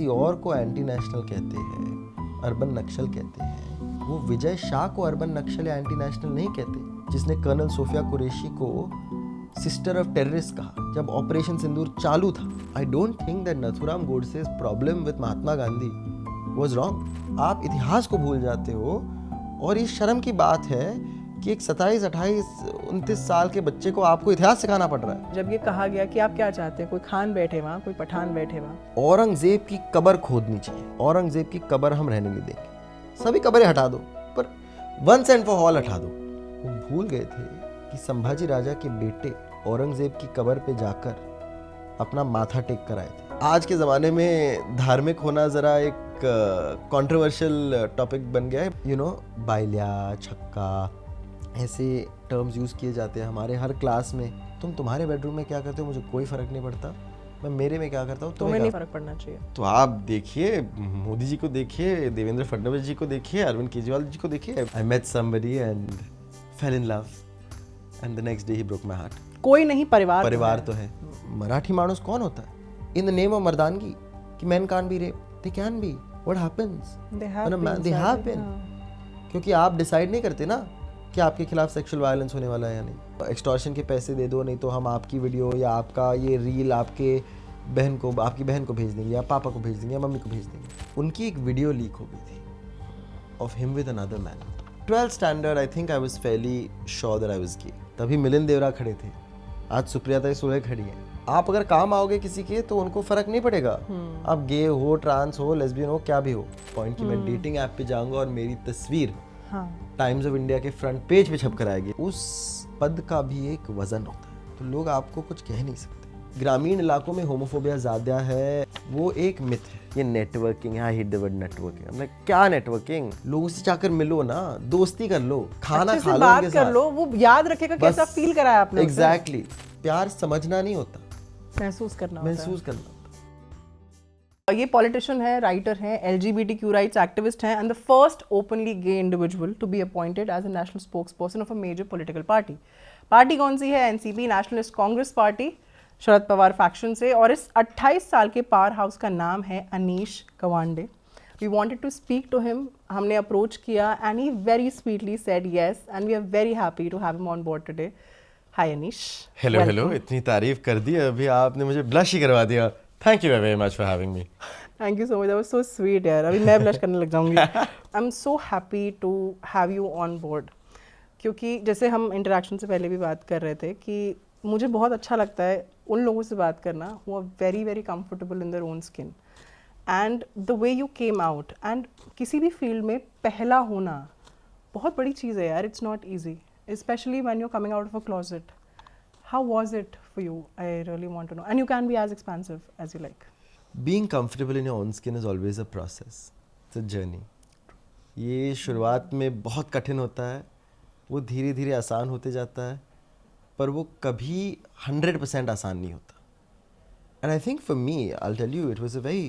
किसी और को एंटी नेशनल कहते हैं, अर्बन नक्सल कहते हैं, वो विजय शाह को अर्बन नक्सल या एंटी नेशनल नहीं कहते, जिसने कर्नल सोफिया कुरैशी को सिस्टर ऑफ टेररिस्ट कहा जब ऑपरेशन सिंदूर चालू था। I don't think that Nathuram Godse's problem with Mahatma Gandhi was wrong. आप इतिहास को भूल जाते हो और ये शर्म की बात है कि एक 27, 28, 29 साल के बच्चे को आपको इतिहास सिखाना पड़ रहा है। जब ये कहा गया कि आप क्या चाहते हैं, कोई खान बैठे वहाँ, कोई पठान बैठे वहाँ। औरंगजेब की कब्र खोदनी चाहिए, औरंगजेब की कब्र हम रहने नहीं देंगे, सभी कब्रें हटा दो, पर वंस एंड फॉर ऑल हटा दो। वो भूल गए थे कि संभाजी राजा के बेटे औरंगजेब की कब्र पे जाकर अपना माथा टेक कर आए थे। आज के ज़माने में धार्मिक होना ज़रा एक कंट्रोवर्शियल टॉपिक बन गया है। यू नो, बाइलिया, छक्का, ऐसे टर्म्स यूज़ किए जाते हैं हमारे हर क्लास में। तुम तुम्हारे बेडरूम में क्या करते हो मुझे कोई फ़र्क नहीं पड़ता, मैं मेरे में क्या करता हूँ तुम्हें नहीं फ़र्क पड़ना चाहिए। तो आप देखिए मोदी जी को, देखिए देवेंद्र फडणवीस जी को, देखिए अरविंद केजरीवाल जी को, देखिए I met somebody and fell in love and the next day he broke my heart. कोई नहीं, परिवार तो है। मराठी मानुस कौन होता है इन द नेम ऑफ मर्दानगी कि man can't be rape, they can be, what happens, they have been. क्योंकि आप डिसाइड नहीं करते ना कि आपके खिलाफ सेक्सुअल वायलेंस होने वाला है या नहीं। एक्सटॉर्शन के पैसे दे दो, नहीं तो हम आपकी वीडियो या आपका ये रील आपकी बहन को भेज देंगे, या पापा को भेज देंगे, या मम्मी को भेज देंगे। उनकी एक वीडियो लीक हो गई थी of him with another man. 12th standard, I think I was fairly sure that I was gay. तभी मिलिंद देवरा खड़े थे, आज सुप्रिया सुले खड़ी है। आप अगर काम आओगे किसी के तो उनको फर्क नहीं पड़ेगा, आप गे हो, ट्रांस हो, लेस्बियन हो, क्या भी हो। पॉइंट की मैं डेटिंग ऐप पे जाऊंगा और मेरी तस्वीर टाइम्स ऑफ इंडिया के फ्रंट पेज पे छप कर आएगी, उस पद का भी एक वजन होता है, तो लोग आपको कुछ कह नहीं सकते। ग्रामीण इलाकों में होमोफोबिया ज़्यादा है, वो एक मिथ है। ये networking, I hate the word networking. हमने क्या नेटवर्किंग, लोगों से जाकर मिलो ना, दोस्ती कर लो, खाना खा लो, बात कर लो, वो याद रखेगा कैसा फील कराया आपने। एग्जैक्टली। प्यार समझना नहीं होता, महसूस करना। ये पॉलिटिशियन है, राइटर है, LGBTQ राइट्स एक्टिविस्ट हैं, and the first openly gay individual to be appointed as a national spokesperson of a major political party. Party कौन सी है? NCP, नेशनलिस्ट कांग्रेस पार्टी, शरद पवार फैक्शन से। और इस 28 साल के पावर हाउस का नाम है Anish Gawande. We wanted to speak to him, हमने अप्रोच किया and he very sweetly said yes, and we are very happy to have him on board today. Hi Anish. Hello, इतनी तारीफ कर दी, अभी आपने मुझे ब्लश ही करवा दिया। Thank you very much for having me. Thank you so much, that was so sweet यार। अभी मैं ब्लश करने लग जाऊंगी। I am so happy to have you on board, क्योंकि जैसे हम इंटरेक्शन से पहले भी बात कर रहे थे कि मुझे बहुत अच्छा लगता है उन लोगों से बात करना who are very very comfortable in their own skin, and the way you came out. And किसी भी फील्ड में पहला होना बहुत बड़ी चीज़ है यार, it's not easy, especially when you're coming out of a closet. How was it for you? I really want to know. And you can be as expansive as you like. Being comfortable in your own skin is always a process. It's a journey. ये शुरुआत में बहुत कठिन होता है, वो धीरे धीरे आसान होते जाता है, पर वो कभी 100% आसान नहीं होता। And I think for me, I'll tell you, it was a very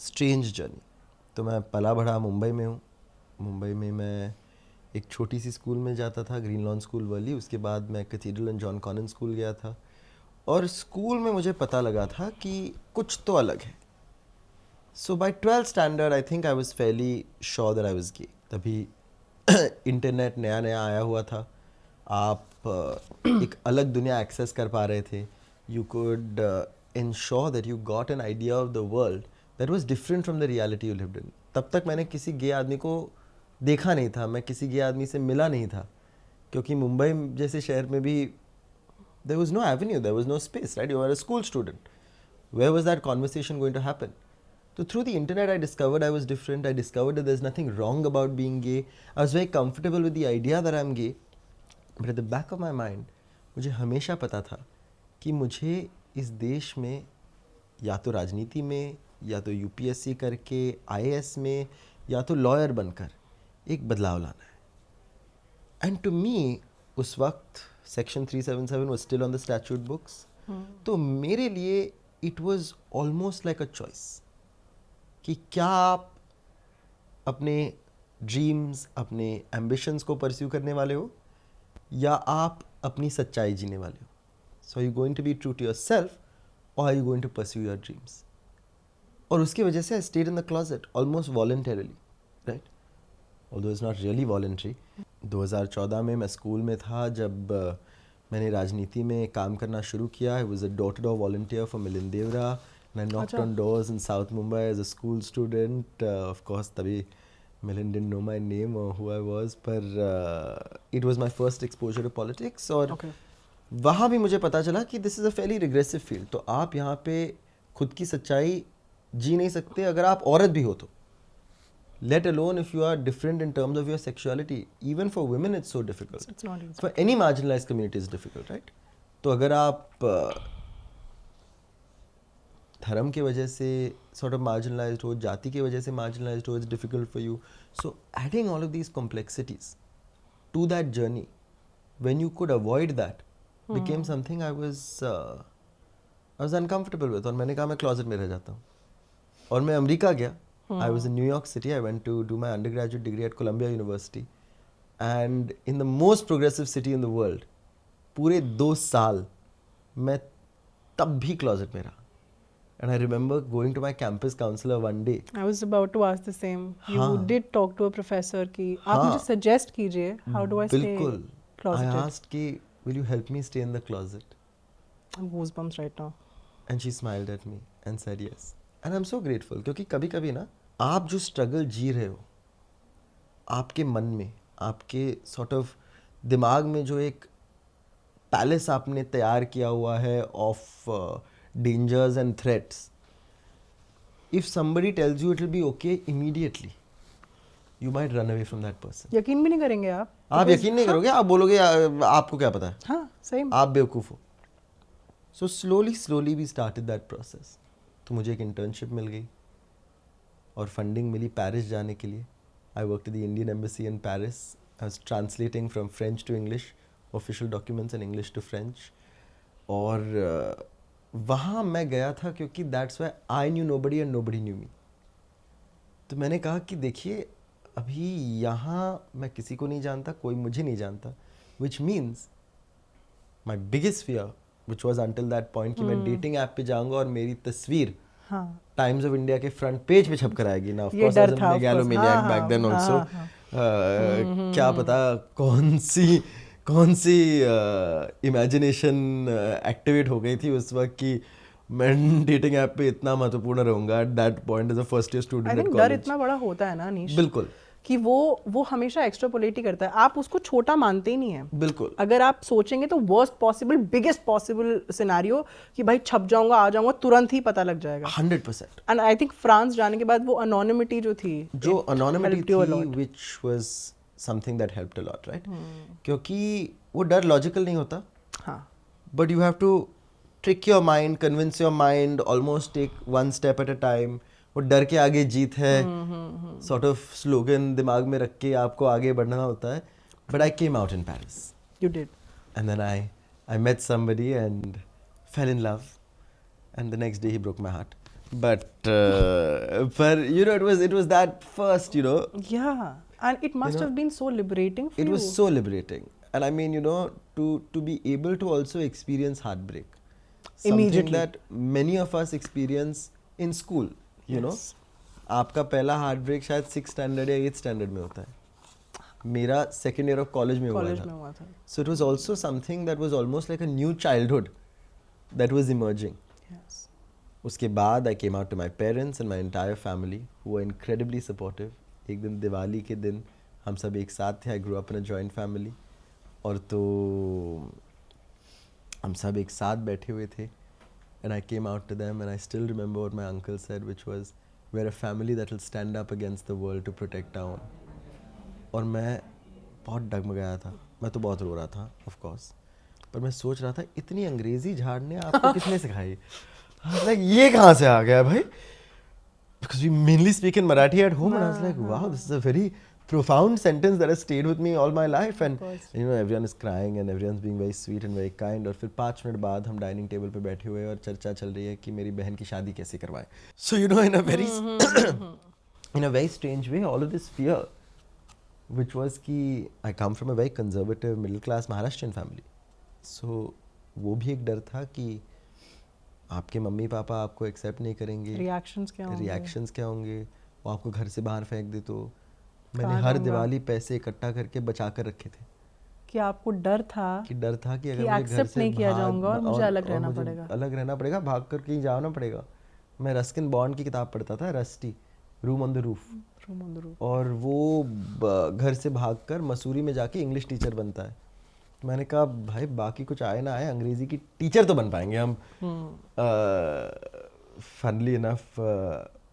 strange journey. तो मैं पला बढ़ा मुंबई में हूँ। मुंबई में मैं एक छोटी सी स्कूल में जाता था, ग्रीन लॉन स्कूल वाली। उसके बाद मैं Cathedral and John Connon School गया था, और स्कूल में मुझे पता लगा था कि कुछ तो अलग है। So by 12th standard, I think I was fairly sure that I was gay. तभी इंटरनेट नया नया आया हुआ था, आप एक अलग दुनिया एक्सेस कर पा रहे थे। You could ensure that you got an idea of the world that was different from the reality you lived in. तब तक मैंने किसी गे आदमी को देखा नहीं था, मैं किसी गे आदमी से मिला नहीं था, क्योंकि मुंबई जैसे शहर में भी there was no avenue, there was no space, right? You were a school student. Where was that conversation going to happen? So through the internet I discovered I was different. I discovered that there's nothing wrong about being gay. I was very comfortable with the idea that I'm gay. But at the back of my mind, मुझे हमेशा पता था कि मुझे इस देश में या तो राजनीति में, या तो UPSC करके IAS में, या तो लॉयर बनकर एक बदलाव लाना है। एंड टू मी उस वक्त section 377 was still on the statute books. तो मेरे लिए it was almost like a choice कि क्या आप अपने ड्रीम्स, अपने एम्बिशंस को परस्यू करने वाले हो, या आप अपनी सच्चाई जीने वाले हो। So are you going to be true to yourself, और are you going to pursue your dreams. और उसकी वजह से I stayed in the closet almost voluntarily, right, although it's not really voluntary. 2014 में मैं स्कूल में था जब मैंने राजनीति में काम करना शुरू किया। I was a door to door volunteer for Milind Deora and I knocked on doors in South Mumbai as a school student. Of course तभी Milind didn't know my name or who I was, पर it was my first exposure to politics। और वहाँ भी मुझे पता चला कि this is a fairly regressive field। तो आप यहाँ पे खुद की सच्चाई जी नहीं सकते अगर आप औरत भी हो तो, let alone if you are different in terms of your sexuality। Even for women it's so difficult, It's not easy. for any marginalized community it's difficult, right? तो अगर आप धर्म की वजह से sort of marginalized हो, जाति की वजह से marginalized हो, it's difficult for you। So adding all of these complexities to that journey when you could avoid that became something I was uncomfortable with। और मैंने कहा मैं closet में रह जाता हूँ। और मैं अमेरिका गया। I was in New York City। I went to do my undergraduate degree at Columbia University and in the most progressive city in the world, पूरे 2 साल मैं तब भी closet में रहा। And I remember going to my campus counselor one day। I was about to ask the same. You हाँ। did talk to a professor कि आप हाँ। मुझे suggest कीजिए how do I stay बिल्कुल। I closeted? asked कि will you help me stay in the closet? Goosebumps right now. And she smiled at me and said yes। And I'm so grateful क्योंकि कभी कभी ना आप जो struggle जी रहे हो आपके मन में, आपके sort of दिमाग में जो एक पैलेस आपने तैयार किया हुआ है of dangers and threats, if somebody tells you it will be okay immediately, you might run away from that person। यकीन भी नहीं करेंगे आप। आप यकीन नहीं करोगे, आप बोलोगे आपको क्या पता है, हाँ same। आप बेवकूफ़ हो। So slowly we started that process. तो मुझे एक इंटर्नशिप मिल गई और फंडिंग मिली पेरिस जाने के लिए। I work the Indian embassy in Paris. I was translating from French to English, official documents in English to French. और वहाँ मैं गया था क्योंकि that's why I knew nobody and nobody knew me. तो मैंने कहा कि देखिए अभी यहाँ मैं किसी को नहीं जानता, कोई मुझे नहीं जानता, which means my biggest fear which was until that point कि मैं डेटिंग ऐप पे जाऊँगा और मेरी तस्वीर टाइम्स ऑफ इंडिया के फ्रंट पेज पे छप कर आएगी ना। Of course I was a megalomaniac back then also. क्या पता कौन सी इमेजिनेशन एक्टिवेट हो गई थी उस वक्त कि मैं डेटिंग ऐप पे इतना महत्वपूर्ण रहूंगा at that point as a first year student at college. डर इतना बड़ा होता है ना अनीश, बिल्कुल, कि वो हमेशा एक्स्ट्रापोलेट ही करता है। आप उसको छोटा मानते ही नहीं है। बिल्कुल। अगर आप सोचेंगे तो worst possible biggest possible scenario कि भाई छप जाऊंगा आ जाऊंगा तुरंत ही पता लग जाएगा। 100%। एंड आई थिंक फ्रांस जाने के बाद वो अनोनिमिटी जो थी which was something that helped a lot, right? क्योंकि वो डर लॉजिकल नहीं होता। हाँ। But you have to trick your mind, convince your mind, almost take one step at a time। वो डर के आगे जीत है, sort of slogan दिमाग में रख के आपको आगे बढ़ना होता है। But I came out in Paris। You did। And then I met somebody and fell in love, and the next day he broke my heart। But you know it was that first, you know। Yeah, and it must have been so liberating for you। It was so liberating, and I mean, you know, to be able to also experience heartbreak, something Immediately। that many of us experience in school, you know। आपका पहला heartbreak शायद 6th standard या 8th standard में होता है। मेरा second year of college में हुआ था। So it was also something that was almost like a new childhood that was emerging। Yes। उसके बाद I came out to my parents and my entire family who were incredibly supportive। एक दिन दिवाली के दिन हम सब एक साथ थे। I grew up in a joint family। और तो हम सब एक साथ बैठे हुए थे and I came out to them and I still remember what my uncle said, which was we're a family that will stand up against the world to protect our own। और मैं बहुत डगमगाया था। मैं तो बहुत रो रहा था of course, पर मैं सोच रहा था इतनी अंग्रेजी झाड़ने आपको किसने सिखाई। लाइक ये कहाँ से आ गया भाई, because we mainly speak in Marathi at home। And I was like, wow, this is a very profound sentence that has stayed with me all my life। And you know, everyone is crying and everyone's being very sweet and very kind। और फिर 5 minute बाद हम dining table पे बैठे हुए और चर्चा चल रही है कि मेरी बहन की शादी कैसे करवाएं। So you know, in a very strange way, all of this fear, which was कि I come from a very conservative middle class Maharashtrian family। So वो भी एक डर था कि आपके मम्मी पापा आपको एक्सेप्ट नहीं करेंगे, रिएक्शंस क्या होंगे? रिएक्शंस क्या होंगे, वो आपको घर से बाहर फेंक दे, तो मैंने कहाँ हर जाऊंगा? दिवाली पैसे इकट्ठा करके बचा कर रखे थे कि आपको डर था कि डर था कि कि अगर मुझे घर एक्सेप्ट से नहीं किया भाग जाऊंगा और मुझे अलग रहना मुझे पड़ेगा। अलग रहना पड़ेगा, भाग कर कहीं जाना पड़ेगा। मैं रस्किन बॉन्ड की किताब पढ़ता था, rusty, room on the roof, room on the roof. और वो घर से भागकर मसूरी में जाके इंग्लिश टीचर बनता है। मैंने कहा भाई बाकी कुछ आए ना आए, अंग्रेजी की टीचर तो बन पाएंगे हम। फनली इनफ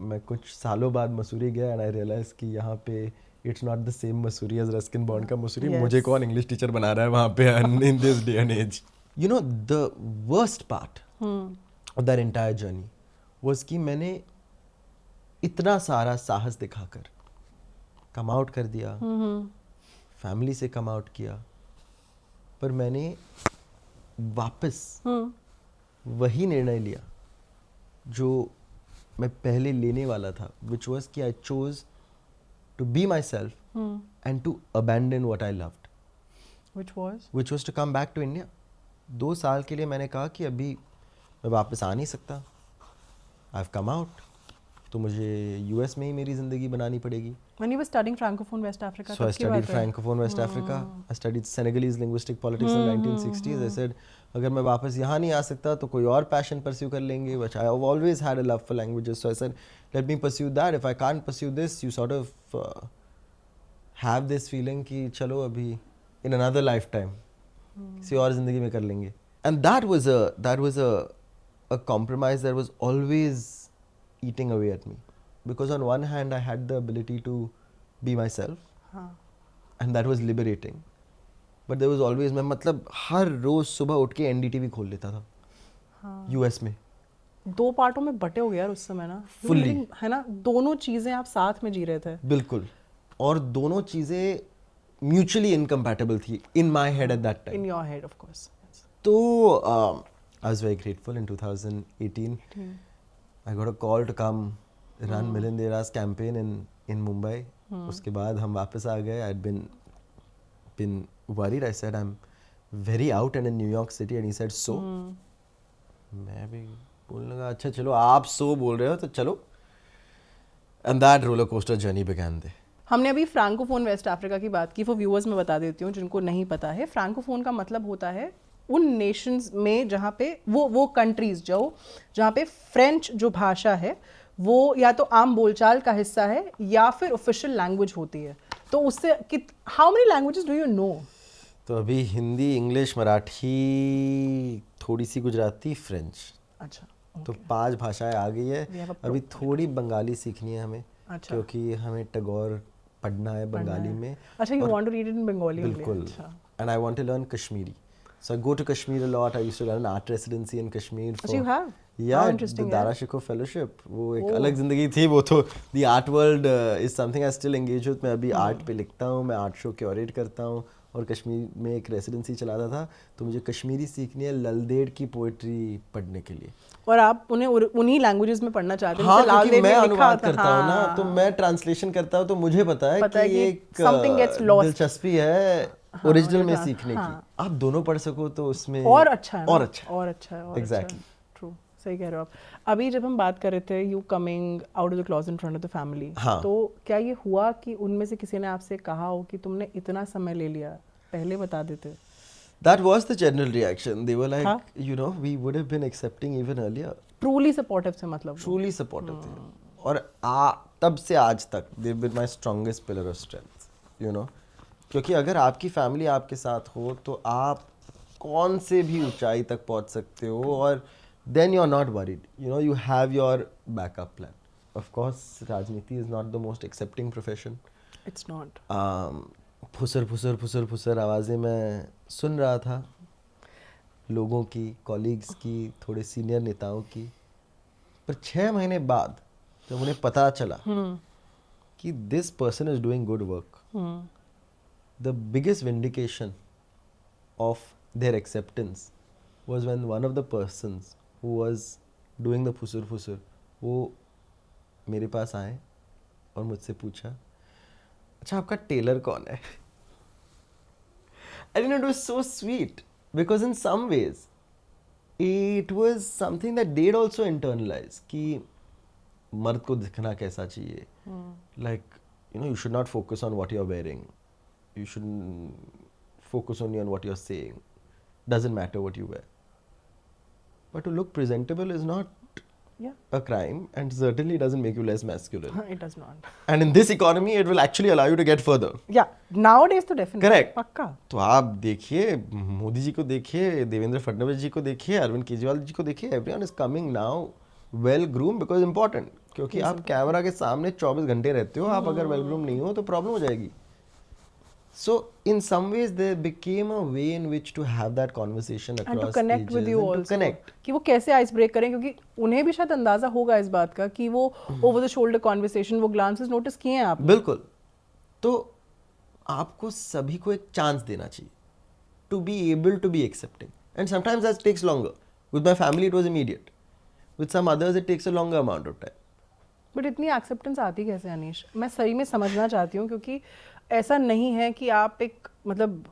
मैं कुछ सालों बाद मसूरी गया एंड आई रियलाइज कि यहाँ पे it's not the same Mussoorie as Ruskin Bond का मसूरी। Yes. मुझे कौन इंग्लिश टीचर बना रहा है वहाँ पे in this day and age. You know the worst part of that entire journey was कि मैंने इतना सारा साहस दिखाकर कम आउट कर दिया, फैमिली से कम आउट किया, पर मैंने वापस वही निर्णय लिया जो मैं पहले लेने वाला था, विच वॉज कि I chose to be my self and to abandon what I loved, which was to come back to India. 2 साल के लिए मैंने कहा कि अभी मैं वापस आ नहीं सकता, आई हैव कम आउट, तो मुझे यूएस में ही मेरी ज़िंदगी बनानी पड़ेगी। When you were studying Francophone West Africa, So I तब की studied बात है? Francophone West Africa. I studied Senegalese linguistic politics in 1960s. I said, अगर मैं वापस यहाँ नहीं आ सकता तो कोई और पैशन परस्यू कर लेंगे, which I have always had a love for languages. So I said, let me pursue that. If I can't pursue this, you sort of have this feeling कि चलो अभी in another lifetime किसी और ज़िंदगी में कर लेंगे. And that was a compromise that was always eating away at me. Because on one hand I had the ability to be myself, हाँ. and that was liberating, but there was always, मैं मतलब हर रोज सुबह उठ के NDTV खोल लेता था हाँ. US में। 2 पार्टों में बटे हो गए यार उस समय ना। Fully. है ना, दोनों चीजें आप साथ में जी रहे थे। बिल्कुल, और दोनों चीजें म्यूचुअली इनकम्पैटिबल थी in my head at that time. In your head, of course. Yes. तो I was very grateful in 2018. I got a call to come run Milind Dera's campaign in Mumbai. उसके बाद हम वापस आ गए. I'd been worried. I said I'm very out and in New York City, and he said so. मैं भी बोलने लगा अच्छा चलो आप so बोल रहे हो तो चलो. And that roller coaster journey began there. हमने अभी फ्रैंकोफोन वेस्ट अफ्रीका की बात की, फॉर व्यूअर्स में बता देती हूँ जिनको नहीं पता है। फ्रैंकोफोन का मतलब होता है उन नेशंस में जहाँ पे वो कंट्रीज जहाँ पे फ्रेंच जो भाषा है वो या तो आम बोलचाल का हिस्सा है या फिर ऑफिशियल लैंग्वेज होती है। तो उससे how many languages do you know? तो अभी हिंदी, इंग्लिश, मराठी, थोड़ी सी गुजराती, फ्रेंच। अच्छा, तो 5 भाषाएं आ गई है। We have a अभी थोड़ी बंगाली सीखनी है हमें, अच्छा। क्योंकि हमें टैगोर पढ़ना है बंगाली में। अच्छा, you want to read it in Bengali only? बिल्कुल। अच्छा। And I want to learn Kashmiri. So I go to Kashmir a lot. I used to learn art residency in Kashmir. अच्छा, you have? Yeah, How the interesting, Dara Shikoh Fellowship. वो एक अलग जिंदगी थी वो तो। The art world is something I still engage with. मैं अभी आर्ट पे लिखता हूँ, मैं आर्ट शो क्यूरेट करता हूँ और कश्मीर में एक रेसिडेंसी चलाता था। तो मुझे कश्मीरी सीखनी है ललदेड़ की पोइट्री पढ़ने के लिए। और आप उन्हें उन्हीं लैंग्वेजेस में पढ़ना चाहते हैं? हाँ, जैसे लाल क्योंकि देव मैं ने लिखा अनुवाद था, करता हूँ ना, हाँ। तो मैं ट्रांसलेशन करता हूँ, तो मुझे पता है कि एक something gets lost. दिलचस्पी है ओरिजिनल में हाँ, सीखने हाँ। की। आप दोनों पढ़ सको तो उसमें और अच्छा है ना? और अच्छा और अच्छा है, और Exactly. ट्रू, सही कह रहे हो आप। अभी जब हम बात कर रहे थे you coming out of the closet in front of the family, हाँ। तो क्या ये हुआ कि उनमें से किसी ने आपसे कहा हो कि तुमने इतना समय ले लिया, पहले बता देते? That was the general reaction. They were like, हाँ? you know, we would have been accepting even earlier. Truly supportive से मतलब वो? Truly supportive थे। और तब से आज तक they've been my strongest pillar of strength, you know. क्योंकि अगर आपकी फैमिली आपके साथ हो तो आप कौन से भी ऊंचाई तक पहुंच सकते हो, और then you're not worried, you know, you have your backup plan. Of course, राजनीति is not the most accepting profession. It's not. फुसर फुसर फुसर फुसर आवाज़ें मैं सुन रहा था लोगों की, कॉलीग्स की, थोड़े सीनियर नेताओं की। पर 6 महीने बाद जब उन्हें पता चला कि this person is doing good work, the biggest vindication of their acceptance was when one of the persons who was doing the फुसर फुसर वो मेरे पास आए और मुझसे पूछा, अच्छा आपका टेलर कौन है? I didn't know, it was so sweet because in some ways It was something that they'd also internalize कि मर्द को दिखना कैसा चाहिए. Like, you should not focus on what you're wearing. You shouldn't focus only on what you're saying. Doesn't matter what you wear. But to look presentable is not Yeah. a crime, and certainly doesn't make you less masculine. It does not. And in this economy, it will actually allow you to get further. Yeah. Nowadays तो definitely. Correct. पक्का. तो आप देखिए, मोदी जी को देखिए, देवेंद्र फडणवीस जी को देखिए, अरविंद केजरीवाल जी को देखिए, everyone is coming now well groomed because important. क्योंकि आप कैमरा के सामने 24 घंटे रहते हो, आप अगर well groomed नहीं हो तो प्रॉब्लम हो जाएगी. So in some ways there became a way in which to have that conversation across And to connect with ages you and also. to connect. कि वो कैसे आइस ब्रेक करें, क्योंकि उन्हें भी शायद अंदाजा होगा इस बात का कि वो ओवर द शोल्डर कॉन्वर्सेशन, वो ग्लांसेस नोटिस किए हैं आप. बिल्कुल. तो आपको सभी को एक चांस देना चाहिए to be able to be accepting, and sometimes that takes longer. With my family it was immediate, with some others it takes a longer amount of time. But इतनी एक्सेप्टेंस आती कैसे अनीश? मैं सही में समझना चाहती हूँ, क्योंकि ऐसा नहीं है कि आप एक मतलब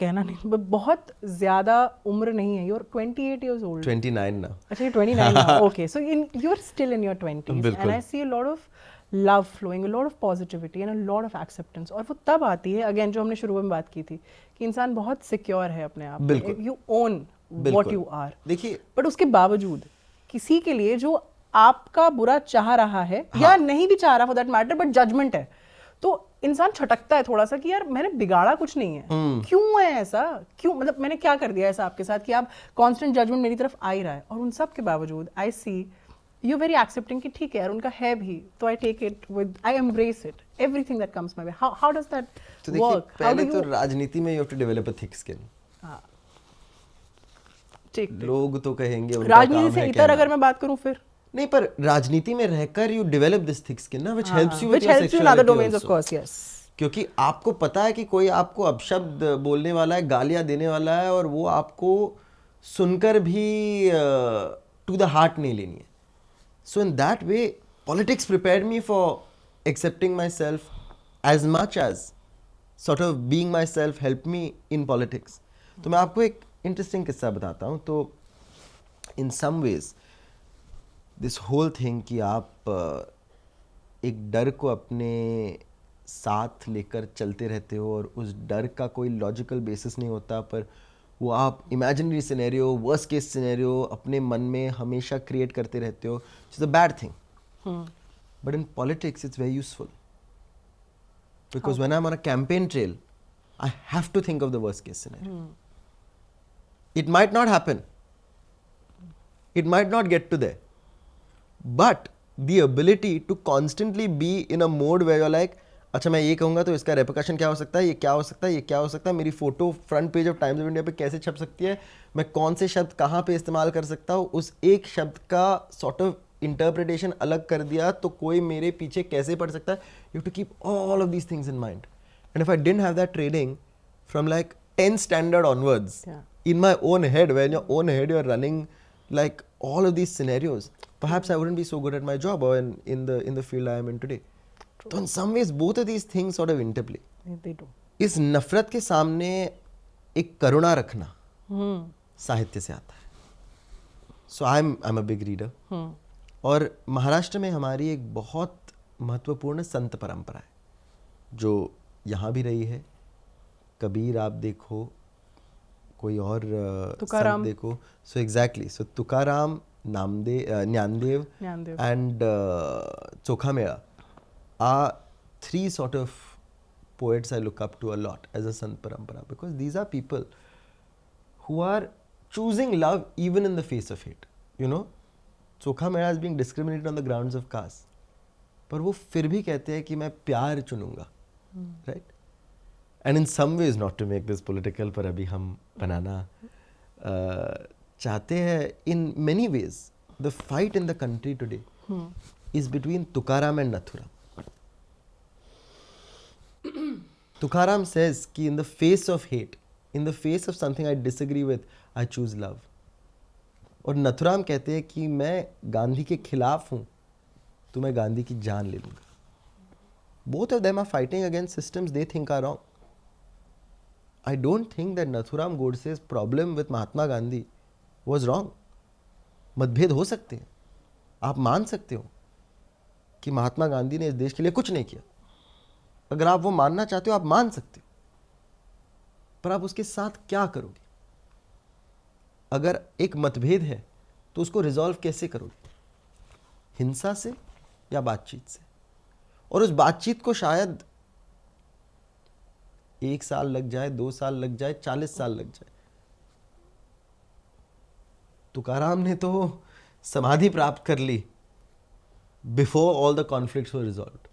कहना नहीं, बहुत ज़्यादा उम्र नहीं है. You are 28 years old. 29 now. अच्छा, ये 29 now. Okay, so you are still in your 20s. बिल्कुल. And I see a lot of love flowing, a lot of positivity and a lot of acceptance. और वो तब आती है, again जो हमने शुरू में बात की थी, कि इंसान बहुत सिक्योर है अपने आप. बिल्कुल. You own what बिल्कुल. you are. देखिए, बट उसके बावजूद किसी के लिए जो आपका बुरा चाह रहा है, या नहीं भी चाह रहा for that matter, but judgement है, तो इंसान छटकता है थोड़ा सा कि यार मैंने बिगाड़ा कुछ नहीं है. क्यों है ऐसा? क्यों, मतलब मैंने क्या कर दिया ऐसा आपके साथ कि आप कांस्टेंट जजमेंट मेरी तरफ आ ही रहा है? और उन सब के बावजूद I see you very accepting कि ठीक है यार, उनका है भी, तो I take it with, I embrace it, everything that comes my way. How does that तो देखिए, वर्क? पहले तो राजनीति में you have to develop a thick skin. ठीक. लोग तो कहेंगे उनका काम राजनीति से है इतर कहना. अगर मैं बात करूं फिर नहीं, पर राजनीति में रहकर you develop this thick skin ना, which helps you with which your helps you in other sexuality domains, of also. course, yes. क्योंकि आपको पता है कि कोई आपको अपशब्द बोलने वाला है, गालियां देने वाला है, और वो आपको सुनकर भी टू द हार्ट नहीं लेनी है. So in that way politics prepared me for accepting myself as much as sort of being myself help me in politics. तो मैं आपको एक इंटरेस्टिंग किस्सा बताता हूँ. तो in some ways this whole thing कि आप एक डर को अपने साथ लेकर चलते रहते हो, और उस डर का कोई लॉजिकल बेसिस नहीं होता, पर वो आप imaginary scenario, worst case scenario अपने मन में हमेशा क्रिएट करते रहते हो, it's a bad thing. But in politics it's very useful, because when I am on a campaign trail I have to think of the worst case scenario. It might not happen, it might not get to there, but the ability to constantly be in a mode where you're like, अच्छा मैं ये कहूँगा तो इसका repercussion क्या हो सकता है, ये क्या हो सकता है, ये क्या हो सकता है, मेरी photo front page of times of India पे कैसे छप सकती है, मैं कौन से शब्द कहाँ पे इस्तेमाल कर सकता हूँ, उस एक शब्द का सॉर्ट ऑफ इंटरप्रिटेशन अलग कर दिया तो कोई मेरे पीछे कैसे पढ़ सकता है. You have to keep all of these things in mind. And if I didn't have that training from like 10th standard onwards, in my own head, when your own head you're running like all of these scenarios, perhaps I wouldn't be so good at my job or in the field I am in today. So in some ways both of these things sort of interplay. They do. इस नफरत के सामने एक करुणा रखना साहित्य से आता है. So I'm a big reader. और महाराष्ट्र में हमारी एक बहुत महत्वपूर्ण संत परंपरा है जो यहाँ भी रही है. कबीर आप देखो, कोई और संत देखो. So exactly, so Tukaram, Dnyandev and Chokhamela are 3 sort of poets I look up to a lot as a Sant Parampara, because these are people who are choosing love even in the face of hate. You know, Chokhamela is being discriminated on the grounds of caste, पर वो फिर भी कहते हैं कि मैं प्यार चुनूंगा, right? And in some ways, not to make this political, पर अभी हम बनाना चाहते हैं. In many ways, the fight in the country today is between Tukaram and Nathuram. Tukaram says कि in the face of hate, in the face of something I disagree with, I choose love. और नथुराम कहते हैं कि मैं गांधी के खिलाफ हूँ तो मैं गांधी की जान ले लूँगा. Both of them are fighting against systems they think are wrong. I don't think that Nathuram Godse's problem with Mahatma Gandhi was wrong. मतभेद हो सकते हैं, आप मान सकते हो कि महात्मा गांधी ने इस देश के लिए कुछ नहीं किया, अगर आप वो मानना चाहते हो आप मान सकते हो, पर आप उसके साथ क्या करोगे? अगर एक मतभेद है तो उसको रिजॉल्व कैसे करोगे? हिंसा से या बातचीत से? और उस बातचीत को शायद 1 साल लग जाए, 2 साल लग जाए, 40 साल लग जाए। तुकाराम ने तो समाधि प्राप्त कर ली before all the conflicts were resolved.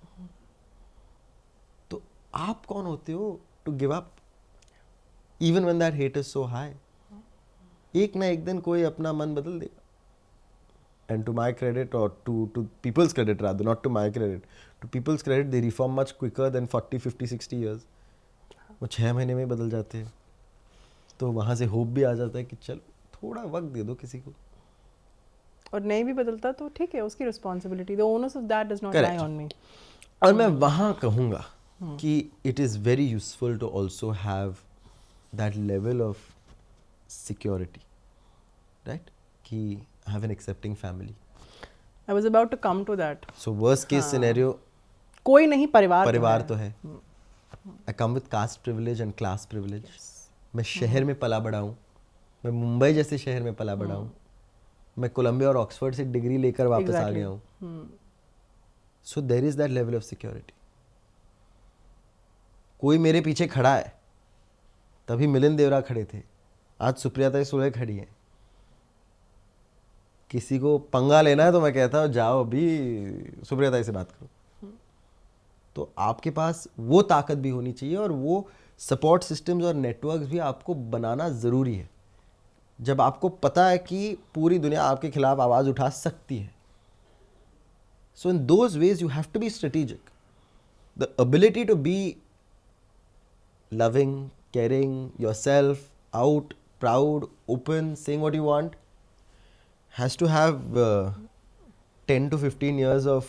तो आप कौन होते हो to give up even when that hate is so high? एक ना एक दिन कोई अपना मन बदल देगा। And to my credit, or to people's credit rather, not to my credit, to people's credit, they reform much quicker than 40, 50, 60 years. वो 6 महीने में ही बदल जाते हैं। तो वहाँ से होप भी आ जाता है कि चलो थोड़ा वक्त दे दो किसी को। और नहीं भी बदलता तो ठीक है, उसकी responsibility, the owners of that does not lie on me. और मैं वहाँ कहूँगा कि it is very useful to also have that level of security, right? कि have an accepting family. I was about to come to that. So worst case scenario, कोई नहीं, परिवार तो है। I come with caste privilege and class privilege. मैं शहर में पला बड़ा हूँ, मैं मुंबई जैसे शहर में पला बड़ा हूँ, मैं कोलंबिया और ऑक्सफोर्ड से डिग्री लेकर वापस आ गया हूँ। So there is that level of security. कोई मेरे पीछे खड़ा है, तभी मिलिंद देवरा खड़े थे, आज सुप्रिया सुले खड़ी है। किसी को पंगा लेना है तो मैं कहता हूँ जाओ अभी सुप्रिया से बात करो। तो आपके पास वो ताकत भी होनी चाहिए और वो सपोर्ट सिस्टम्स और नेटवर्क्स भी आपको बनाना ज़रूरी है, जब आपको पता है कि पूरी दुनिया आपके खिलाफ आवाज़ उठा सकती है। So in those ways you have to be strategic. The ability to be loving, caring, yourself, out, proud, open, saying what you want has to have 10 to 15 years of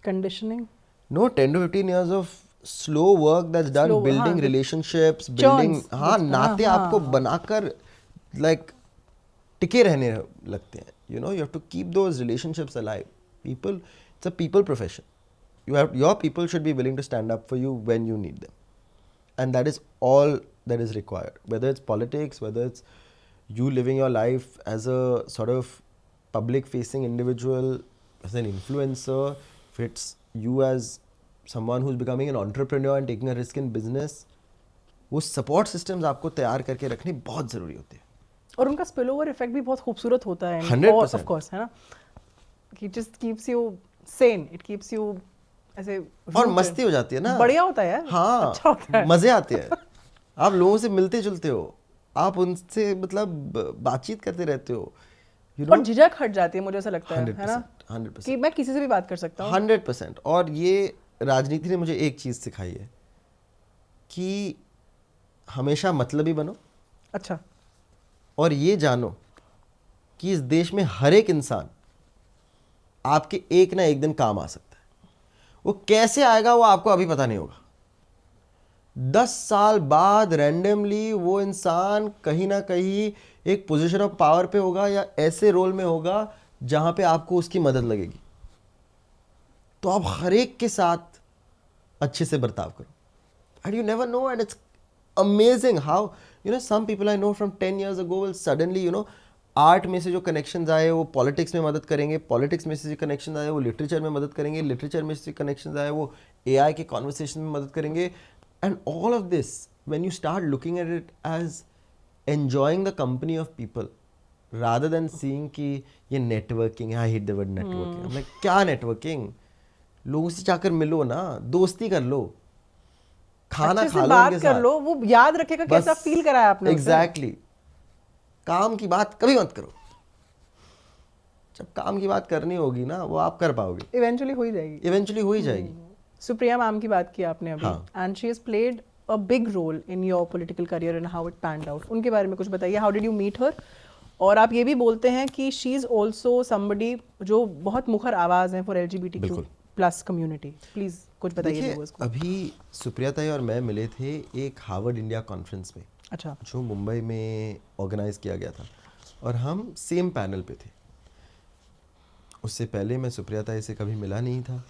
conditioning. No, 10 to 15 years of slow work that's done, building relationships, building नाते आपको बनाकर like टिके रहने लगते हैं. You know, you have to keep those relationships alive. People, it's a people profession. Your people should be willing to stand up for you when you need them, and that is all that is required. Whether it's politics, whether it's you living your life as a sort of public-facing individual, as an influencer, if it's you as someone who's becoming an entrepreneur and taking a risk in business, वो support systems आपको तैयार करके रखने बहुत ज़रूरी होते हैं। और उनका spillover effect भी बहुत खूबसूरत होता है। 100%. Of course, है ना? It just keeps you sane. It keeps you ऐसे और मस्ती हो जाती है ना। बढ़िया होता है यार। हाँ, अच्छा होता है। मज़े आते हैं। आप लोगों से मिलते जुलते हो, आप उनसे मतलब बातचीत करते रहते हो, और झिझक हट जाती है, मुझे ऐसा लगता है 100%, ना 100%. कि मैं किसी से भी बात कर सकता हूँ। 100%. और ये राजनीति ने मुझे एक चीज़ सिखाई है कि हमेशा मतलबी बनो। अच्छा। और ये जानो कि इस देश में हर एक इंसान आपके एक ना एक दिन काम आ सकता है। वो कैसे आएगा वो आपको अभी पता नहीं होगा। 10 साल बाद रैंडमली वो इंसान कहीं ना कहीं एक पोजीशन ऑफ पावर पे होगा या ऐसे रोल में होगा जहां पे आपको उसकी मदद लगेगी। तो आप हर एक के साथ अच्छे से बर्ताव करो। And you never know, and it's amazing how some people I know from 10 years ago will suddenly art में से जो कनेक्शंस आए वो पॉलिटिक्स में मदद करेंगे, पॉलिटिक्स में से जो कनेक्शन आए वो लिटरेचर में मदद करेंगे, लिटरेचर में से कनेक्शंस आए वो AI के कॉन्वर्सेशन में मदद करेंगे। And all of this, when you start looking at it as enjoying the company of people, rather than seeing कि ये networking है, I hate the word networking. I'm like, क्या networking? लोगों से जाकर मिलो ना, दोस्ती कर लो, खाना खा लो उनके साथ, कर लो, वो याद रखेगा कैसा फील कराया आपने। Exactly. काम की बात कभी मत करो। जब काम की बात करनी होगी ना, वो आप कर पाओगे। इवेंचुअली हो ही जाएगी। इवेंचुअली हो ही जाएगी। सुप्रिया मैम की बात की आपने अभी, and she has played a big role in your political career and how it panned out. उनके बारे में कुछ बताइए, how did you meet her? और आप ये भी बोलते हैं कि शी इज ऑल्सो समबडी जो बहुत मुखर आवाज है for LGBTQ plus community. Please कुछ बताइए लोगों को। अभी सुप्रिया ताई और मैं मिले थे एक हार्वर्ड इंडिया कॉन्फ्रेंस में। अच्छा। जो मुंबई में ऑर्गेनाइज किया गया था, और हम सेम पैनल पे थे। उससे पहले मैं सुप्रिया ताई से कभी मिला नहीं था।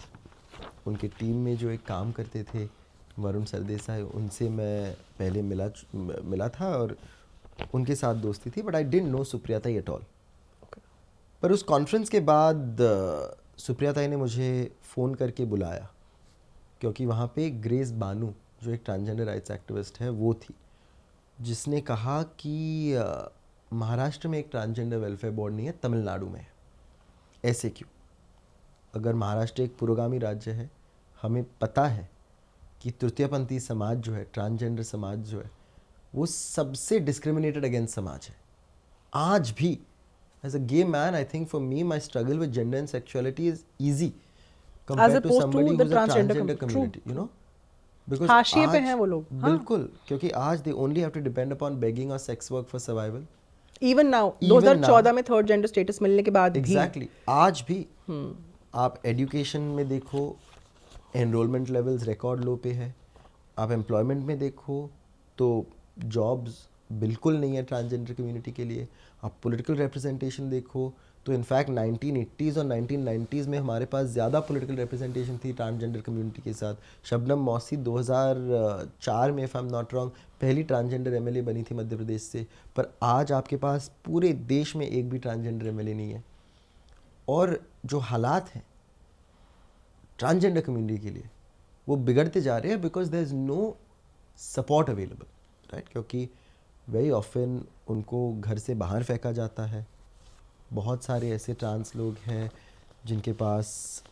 उनके टीम में जो एक काम करते थे वरुण सरदेसाई, उनसे मैं पहले मिला था और उनके साथ दोस्ती थी, but I didn't know Supriya ताई एट ऑल। पर उस कॉन्फ्रेंस के बाद सुप्रिया ताई ने मुझे फ़ोन करके बुलाया, क्योंकि वहाँ पे ग्रेस बानू जो एक ट्रांसजेंडर राइट्स एक्टिविस्ट है वो थी, जिसने कहा कि महाराष्ट्र में एक ट्रांसजेंडर वेलफेयर बोर्ड नहीं है, तमिलनाडु में है। ऐसे क्यों? अगर महाराष्ट्र एक पुरोगामी राज्य है, हमें पता है कि तृतीयपंथी समाज जो है, ट्रांसजेंडर समाज जो है, वो सबसे डिस्क्रिमिनेटेड अगेंस्ट समाज है आज भी। As a gay man, I think for me, my struggle with gender and sexuality is easy compared to opposed to somebody the who's a transgender transgender community, you know? Because हाशिए पे आज हैं वो लोग, हाँ। बिल्कुल, क्योंकि आज they only have to depend upon begging or sex work for survival. Even now Even 2014 now. में थर्ड जेंडर स्टेटस मिलने के बाद भी Exactly. आज भी आप एजुकेशन में देखो, एनरोलमेंट लेवल्स रिकॉर्ड लो पे है। आप एम्प्लॉयमेंट में देखो तो जॉब्स बिल्कुल नहीं है ट्रांसजेंडर कम्युनिटी के लिए। आप पॉलिटिकल रिप्रेजेंटेशन देखो तो इनफैक्ट 1980s और 1990s में हमारे पास ज़्यादा पॉलिटिकल रिप्रेजेंटेशन थी ट्रांसजेंडर कम्युनिटी के साथ। शबनम मौसी 2004 में, if I am not wrong, पहली ट्रांसजेंडर एमएलए बनी थी मध्य प्रदेश से। पर आज आपके पास पूरे देश में एक भी ट्रांसजेंडर एमएलए नहीं है। और जो हालात हैं ट्रांसजेंडर कम्युनिटी के लिए वो बिगड़ते जा रहे हैं because there is no support available, right? क्योंकि वेरी ऑफन उनको घर से बाहर फेंका जाता है। बहुत सारे ऐसे ट्रांस लोग हैं जिनके पास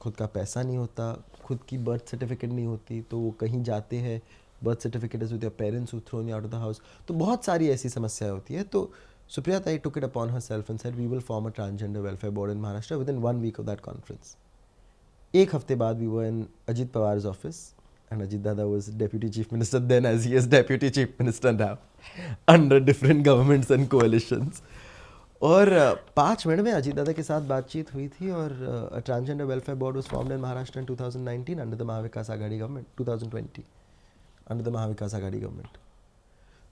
खुद का पैसा नहीं होता, खुद की बर्थ सर्टिफिकेट नहीं होती, तो वो कहीं जाते हैं, birth certificate is with your parents who thrown you out of the house. तो बहुत सारी ऐसी समस्याएं होती है। तो सुप्रिया ताई took it upon herself and said we will form a transgender welfare board in Maharashtra within 1 week of that conference. एक हफ्ते बाद we were in Ajit Pawar's office and Ajit Dada was deputy chief minister then, as he is deputy chief minister now under different governments and coalitions. और 5 minute में अजीत दादा के साथ बातचीत हुई थी और transgender welfare board was formed in Maharashtra in 2019 under the Mahavikas Aghadi government, 2020 under the Mahavikas Aghadi government.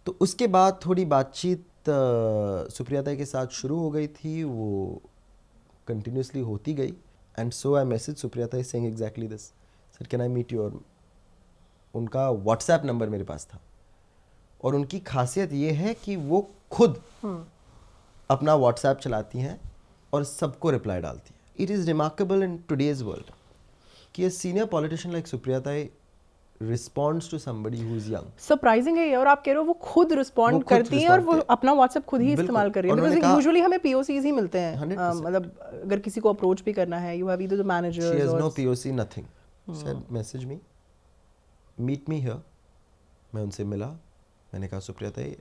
तो उसके बाद थोड़ी बातचीत सुप्रिया ताई के साथ शुरू हो गई थी, वो कंटिन्यूसली होती गई। And so I message Supriya Tai saying exactly this, sir can I meet you. और उनका व्हाट्सएप नंबर मेरे पास था और उनकी खासियत ये है कि वो खुद अपना व्हाट्सएप चलाती हैं और सबको रिप्लाई डालती हैं। It is remarkable in today's world कि a senior politician like Supriya Tai responds to somebody who is young. Surprising है ये। और आप कह रहे हो वो खुद रिस्पॉन्ड करती हैं और वो अपना व्हाट्सएप खुद ही इस्तेमाल कर रही है। बिकॉज़ यूजुअली हमें पीओसीज ही मिलते हैं, मतलब अगर किसी को अप्रोच भी करना है, you have either the managers she has और no POC, nothing. Said message me, meet me here. मैं उनसे मिला, मैंने कहा सुप्रिया ताई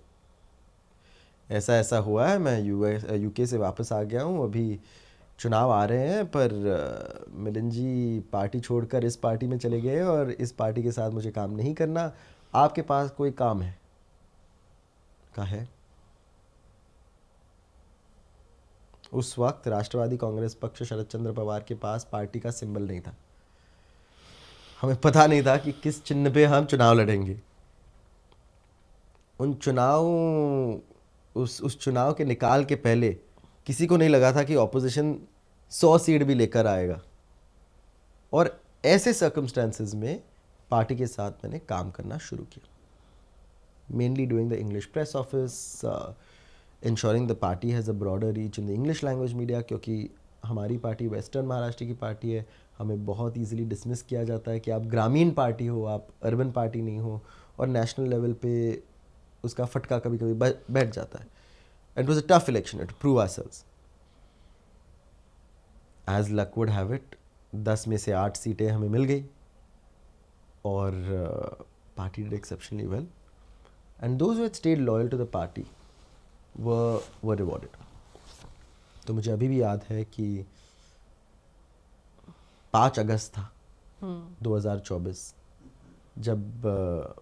ऐसा ऐसा हुआ है, मैं यूके से वापस आ गया हूँ, अभी चुनाव आ रहे हैं, पर मिलिंद जी पार्टी छोड़कर इस पार्टी में चले गए और इस पार्टी के साथ मुझे काम नहीं करना, आपके पास कोई काम है? कहा है। उस वक्त राष्ट्रवादी कांग्रेस पक्ष शरद चंद्र पवार के पास पार्टी का सिंबल नहीं था। हमें पता नहीं था कि किस चिन्ह पे हम चुनाव लड़ेंगे। उस चुनाव के निकाल के पहले किसी को नहीं लगा था कि ऑपोजिशन 100 सीट भी लेकर आएगा। और ऐसे सर्कमस्टेंसेस में पार्टी के साथ मैंने काम करना शुरू किया, mainly doing the English press office, ensuring the party has a broader reach in the English language media, क्योंकि हमारी पार्टी वेस्टर्न महाराष्ट्र की पार्टी है। हमें बहुत इजीली डिसमिस किया जाता है कि आप ग्रामीण पार्टी हो, आप अर्बन पार्टी नहीं हो, और नेशनल लेवल पे उसका फटका कभी कभी बैठ जाता है। It was a tough election to prove ourselves. As luck would have it 10 में से 8 सीटें हमें मिल गई और party did exceptionally well, and those who had stayed loyal to the party were rewarded. तो मुझे अभी भी याद है कि 5 अगस्त था 2024, जब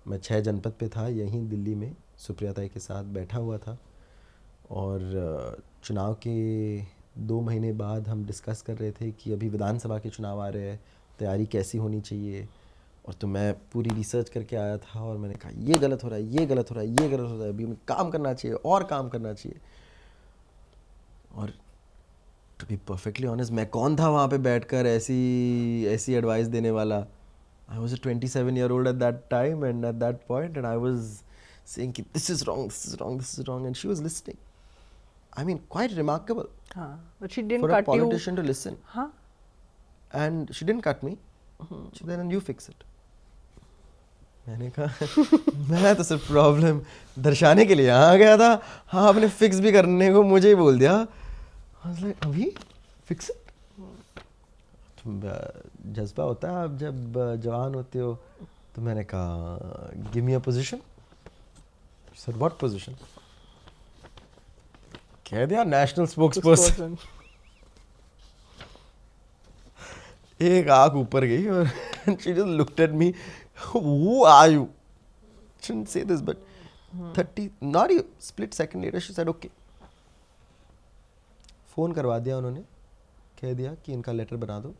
मैं 6 जनपद पे था, यहीं दिल्ली में सुप्रिया ताई के साथ बैठा हुआ था, और चुनाव के 2 महीने बाद हम डिस्कस कर रहे थे कि अभी विधानसभा के चुनाव आ रहे हैं, तैयारी कैसी होनी चाहिए। और तो मैं पूरी रिसर्च करके आया था और मैंने कहा ये गलत हो रहा है, ये गलत हो रहा है, ये गलत हो रहा है, अभी हमें काम करना चाहिए और काम करना चाहिए। और टू बी परफेक्टली ऑनेस्ट, मैं कौन था वहाँ पे बैठकर ऐसी एडवाइस देने वाला. I was a 27-year-old at that time and at that point, and I was saying कि this is wrong, this is wrong, this is wrong, and she was listening. I mean, quite remarkable हाँ, but she didn't for a cut you. politician to listen. हाँ. And she didn't cut me. She said, and you fix it. मैंने कहा मैं तो सिर्फ problem दर्शाने के लिए यहाँ गया था. हाँ, आपने फिक्स भी करने को मुझे ही बोल दिया. I was like, अभी फिक्स इट. जज्बा होता है आप जब जवान होते हो. तो मैंने कहा give me a position. Sir what position? कह दिया नेशनल स्पोक्सपर्सन. एक आँख ऊपर गई और she just looked at me. Who are you? Shouldn't say this, but 30, not a split second later, she said, okay. Phone करवा दिया उन्होंने, कह दिया कि इनका लेटर बना दो.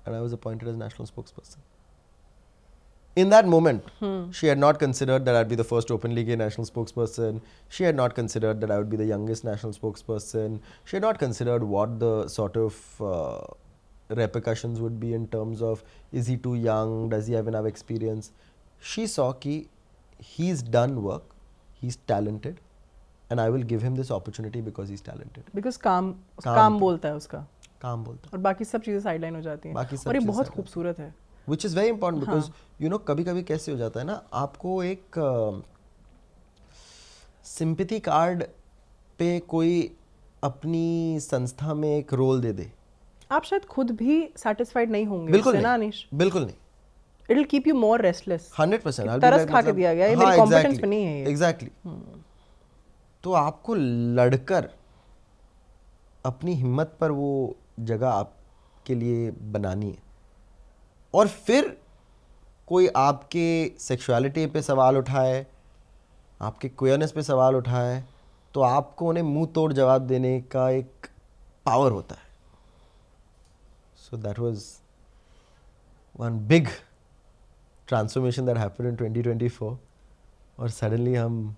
And I was appointed as national spokesperson. In that moment, she had not considered that I'd be the first openly gay national spokesperson. She had not considered that I would be the youngest national spokesperson. She had not considered what the sort of repercussions would be in terms of, is he too young, does he have enough experience. She saw कि he's done work, he's talented, and I will give him this opportunity because he's talented. Because काम बोलता है उसका. काम बोलता है. और बाकी सब चीज़ें साइडलाइन हो जाती हैं. बाकी सब और ये चीज़ें बहुत sideline. खूबसूरत है. Which is very important because you know कभी कभी कैसे हो जाता है ना, आपको एक सिंपैथी कार्ड पे कोई अपनी संस्था में एक रोल दे दे. आप शायद खुद भी सेटिस्फाइड नहीं होंगे. बिल्कुल उससे ना नहीं. अनीश. बिल्कुल नहीं. It will keep you more restless. 100%. I'll be तरस like, खा के मतलब, दिया गया, ये हाँ, मेरी competence exactly, पे नहीं है ये. Exactly. तो आपको लड़कर अपनी हिम्मत पर वो जगह आपके लिए बनानी है. और फिर कोई आपके सेक्सुअलिटी पे सवाल उठाए, आपके क्वेयरनेस पे सवाल उठाए, तो आपको उन्हें मुंह तोड़ जवाब देने का एक पावर होता है. So that was one big transformation that happened in 2024. और सडनली हम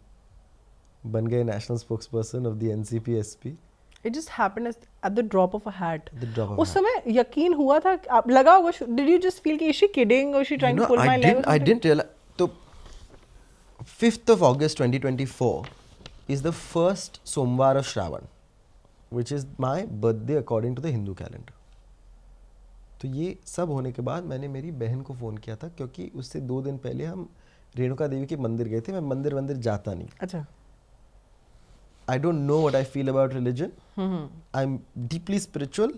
बन गए national spokesperson of the NCP SP. It just happened at the drop of a hat. The drop of a उस समय यकीन हुआ था, आप लगा होगा. Did you just feel कि is she kidding or is she trying to pull my leg? I didn't realize. तो 5th of August 2024 is the first सोमवार of Shravan, which is my birthday according to the Hindu calendar. तो ये सब होने के बाद मैंने मेरी बहन को फ़ोन किया था, क्योंकि उससे 2 दिन पहले हम रेणुका देवी के मंदिर गए थे. मैं मंदिर जाता नहीं. अच्छा. I don't know what I feel about religion. I'm deeply spiritual.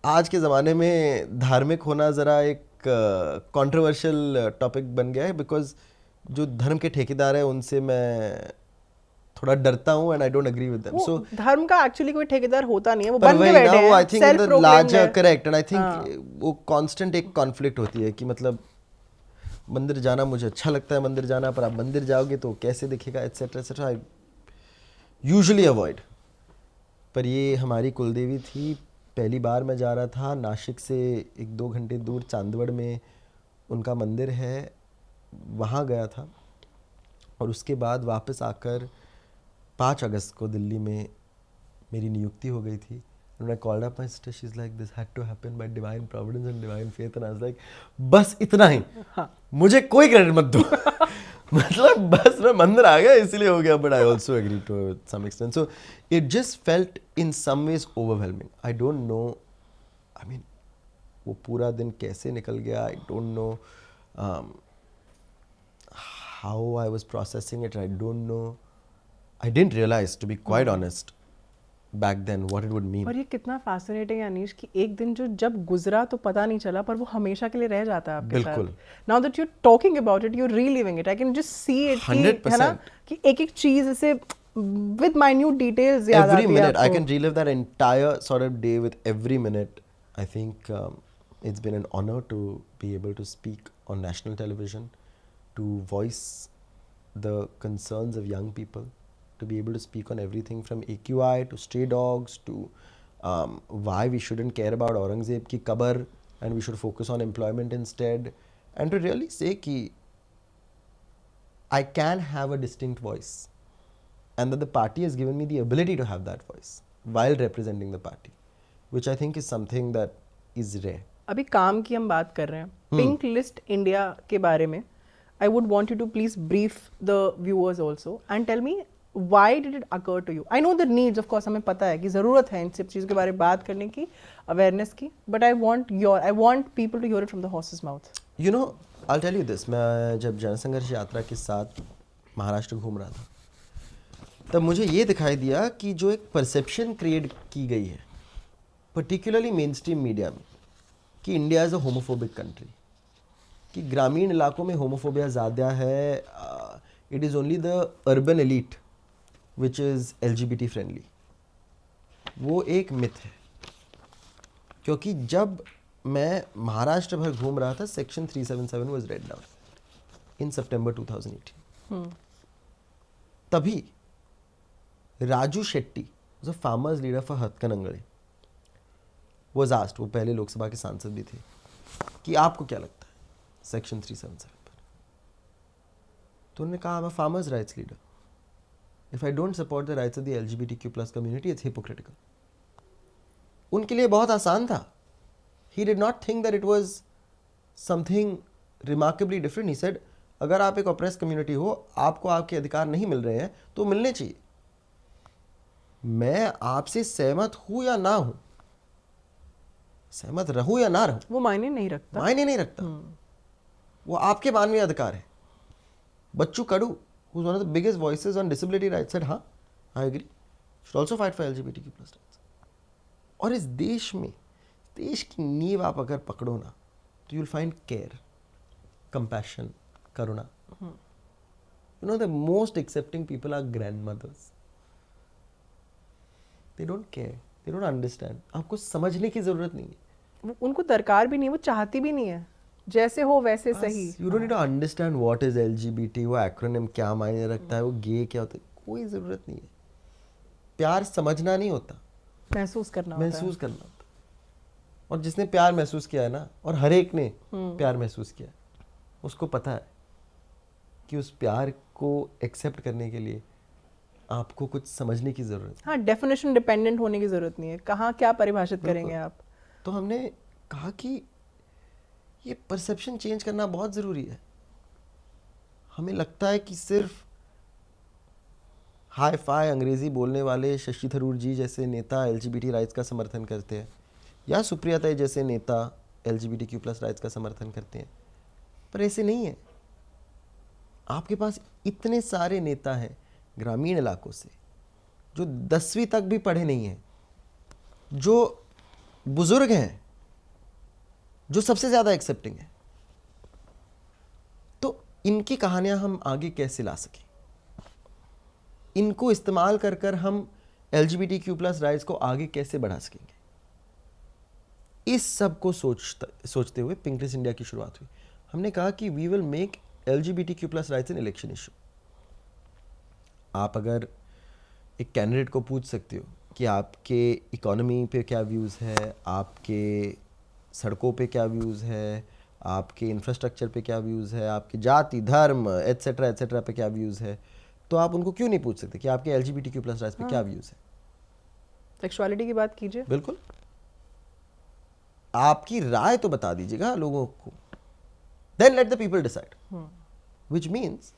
आज के ज़माने में धार्मिक होना ज़रा एक कंट्रोवर्शियल टॉपिक बन गया है, बिकॉज जो धर्म के ठेकेदार हैं उनसे मैं थोड़ा डरता हूँ and I don't agree with them. So धर्म का एक्चुअली कोई ठेकेदार होता नहीं है, वो पर बन के बैठे हैं. I think the larger correct, and I think वो कांस्टेंट एक कॉन्फ्लिक्ट होती है कि मतलब मंदिर जाना मुझे अच्छा लगता है, मंदिर जाना, पर आप मंदिर जाओगे तो कैसे दिखेगा, etcetera etcetera. I usually avoid. पर ये हमारी कुलदेवी थी. पहली बार मैं जा रहा था नासिक से 1-2 घंटे दूर चांदवड़ में उनका मंदिर है, वहाँ गया था. और उसके बाद वापस आकर 5 अगस्त को दिल्ली में मेरी नियुक्ति हो गई थी. When I called up my sister, she's like, this had to happen by divine providence and divine faith. And I was like, बस इतना ही, मुझे कोई क्रेडिट मत दो. मतलब बस मैं मंदिर आ गया इसलिए हो गया. But I also agreed to some extent. So it just felt in some ways overwhelming. I don't know. I mean, वो पूरा दिन कैसे निकल गया. I don't know how I was processing it. I don't know. I didn't realize, to be quite honest, back then what it would mean. और ये कितना fascinating है अनीश कि एक दिन जो जब गुजरा तो पता नहीं चला, पर वो हमेशा के लिए रह जाता है आपके साथ. बिल्कुल. Now that you're talking about it, you're reliving it. I can just see it. 100%. है ना कि एक चीज ऐसे with minute details याद आती है. Every minute I आपको. can relive that entire sort of day with every minute. I think it's been an honor to be able to speak on national television, to voice the concerns of young people, to be able to speak on everything from AQI to stray dogs to why we shouldn't care about Aurangzeb ki kabar and we should focus on employment instead, and to really say ki I can have a distinct voice and that the party has given me the ability to have that voice. while representing the party, which I think is something that is rare. अभी काम की हम बात कर रहे हैं pink list India के बारे में I would want you to please brief the viewers also and tell me why did it occur to you I know the needs of course हमें पता है कि ज़रूरत है इन सब चीज़ों के बारे में बात करने की अवेयरनेस की but I want people to hear it from the horse's mouth You know, I'll tell you this, मैं जब जनसंघर्ष यात्रा के साथ महाराष्ट्र घूम रहा था तब मुझे ये दिखाई दिया कि जो एक परसेप्शन क्रिएट की गई है पर्टिकुलरली मेन स्ट्रीम मीडिया में कि India is a homophobic country, कि ग्रामीण इलाकों में होमोफोबिया ज़्यादा है, it is only the urban elite which is LGBT friendly, वो एक मिथ है। क्योंकि जब मैं महाराष्ट्र भर घूम रहा था section 377 was read down in सितंबर 2018। तभी राजू शेट्टी जो फार्मर्स लीडर फॉर हथकरघा वाज आस्क्ड, वो पहले लोकसभा के सांसद भी थे, कि आपको क्या लगता है सेक्शन 377 पर? तो उन्होंने कहा, I am a farmers rights leader, if I don't support the rights of the LGBTQ+ community it's hypocritical. उनके लिए बहुत आसान था। He did not think that it was something remarkably different. He said, अगर आप एक oppressed community हो, आपको आपके अधिकार नहीं मिल रहे हैं तो मिलने चाहिए। मैं आपसे सहमत हूं या ना हूं, सहमत रहूं या ना रहूं, वो मायने नहीं रखता। मायने नहीं रखता। वो आपके मानवीय अधिकार है। Bachchu Kadu, who's one of the biggest voices on disability rights, said, हाँ, I agree. Should also fight for LGBTQ+ rights. और इस देश में, देश की नींव आप अगर पकड़ो ना, तो you'll find care, compassion, Karuna. You know, the most accepting people are grandmothers. They don't care. They don't understand. आपको समझने की जरूरत नहीं है। उनको दरकार भी नहीं, वो चाहती भी नहीं है, जैसे हो वैसे सही। You don't need to understand what is LGBT, वो एक्रोनिम क्या मायने रखता है, वो गे क्या होता है, कोई जरूरत नहीं है। प्यार समझना नहीं होता, महसूस करना होता है। महसूस करना होता। और जिसने प्यार महसूस किया है ना, और हर एक ने प्यार महसूस किया, उसको पता है कि उस प्यार को एक्सेप्ट करने के लिए आपको कुछ समझने की जरूरत है। हाँ, डेफिनेशन डिपेंडेंट होने की जरूरत नहीं है। कहाँ क्या परिभाषित करेंगे आप? तो हमने कहा कि ये परसेप्शन चेंज करना बहुत ज़रूरी है। हमें लगता है कि सिर्फ हाई फाई अंग्रेज़ी बोलने वाले शशि थरूर जी जैसे नेता LGBT राइट्स का समर्थन करते हैं, या सुप्रिया जैसे नेता LGBTQ+ राइट्स का समर्थन करते हैं, पर ऐसे नहीं है। आपके पास इतने सारे नेता हैं ग्रामीण इलाकों से जो 10वीं तक भी पढ़े नहीं हैं, जो बुजुर्ग हैं, जो सबसे ज़्यादा एक्सेप्टिंग है। तो इनकी कहानियां हम आगे कैसे ला सकें? इनको इस्तेमाल कर कर हम LGBTQ+ राइट्स को आगे कैसे बढ़ा सकेंगे? इस सब को सोचते हुए पिंक लिस्ट इंडिया की शुरुआत हुई। हमने कहा कि we will make LGBTQ+ rights an election issue. आप अगर एक कैंडिडेट को पूछ सकते हो कि आपके इकोनॉमी पे क्या व्यूज़ है, आपके सड़कों पे क्या व्यूज़ है, आपके इंफ्रास्ट्रक्चर पे क्या व्यूज़ है, आपकी जाति धर्म एट्सेट्रा पे क्या व्यूज़ है, तो आप उनको क्यों नहीं पूछ सकते कि आपके LGBTQ+ राइट्स पे क्या व्यूज़ है? सेक्सुअलिटी की बात कीजिए। बिल्कुल, आपकी राय तो बता दीजिएगा लोगों को, then let the people decide, which means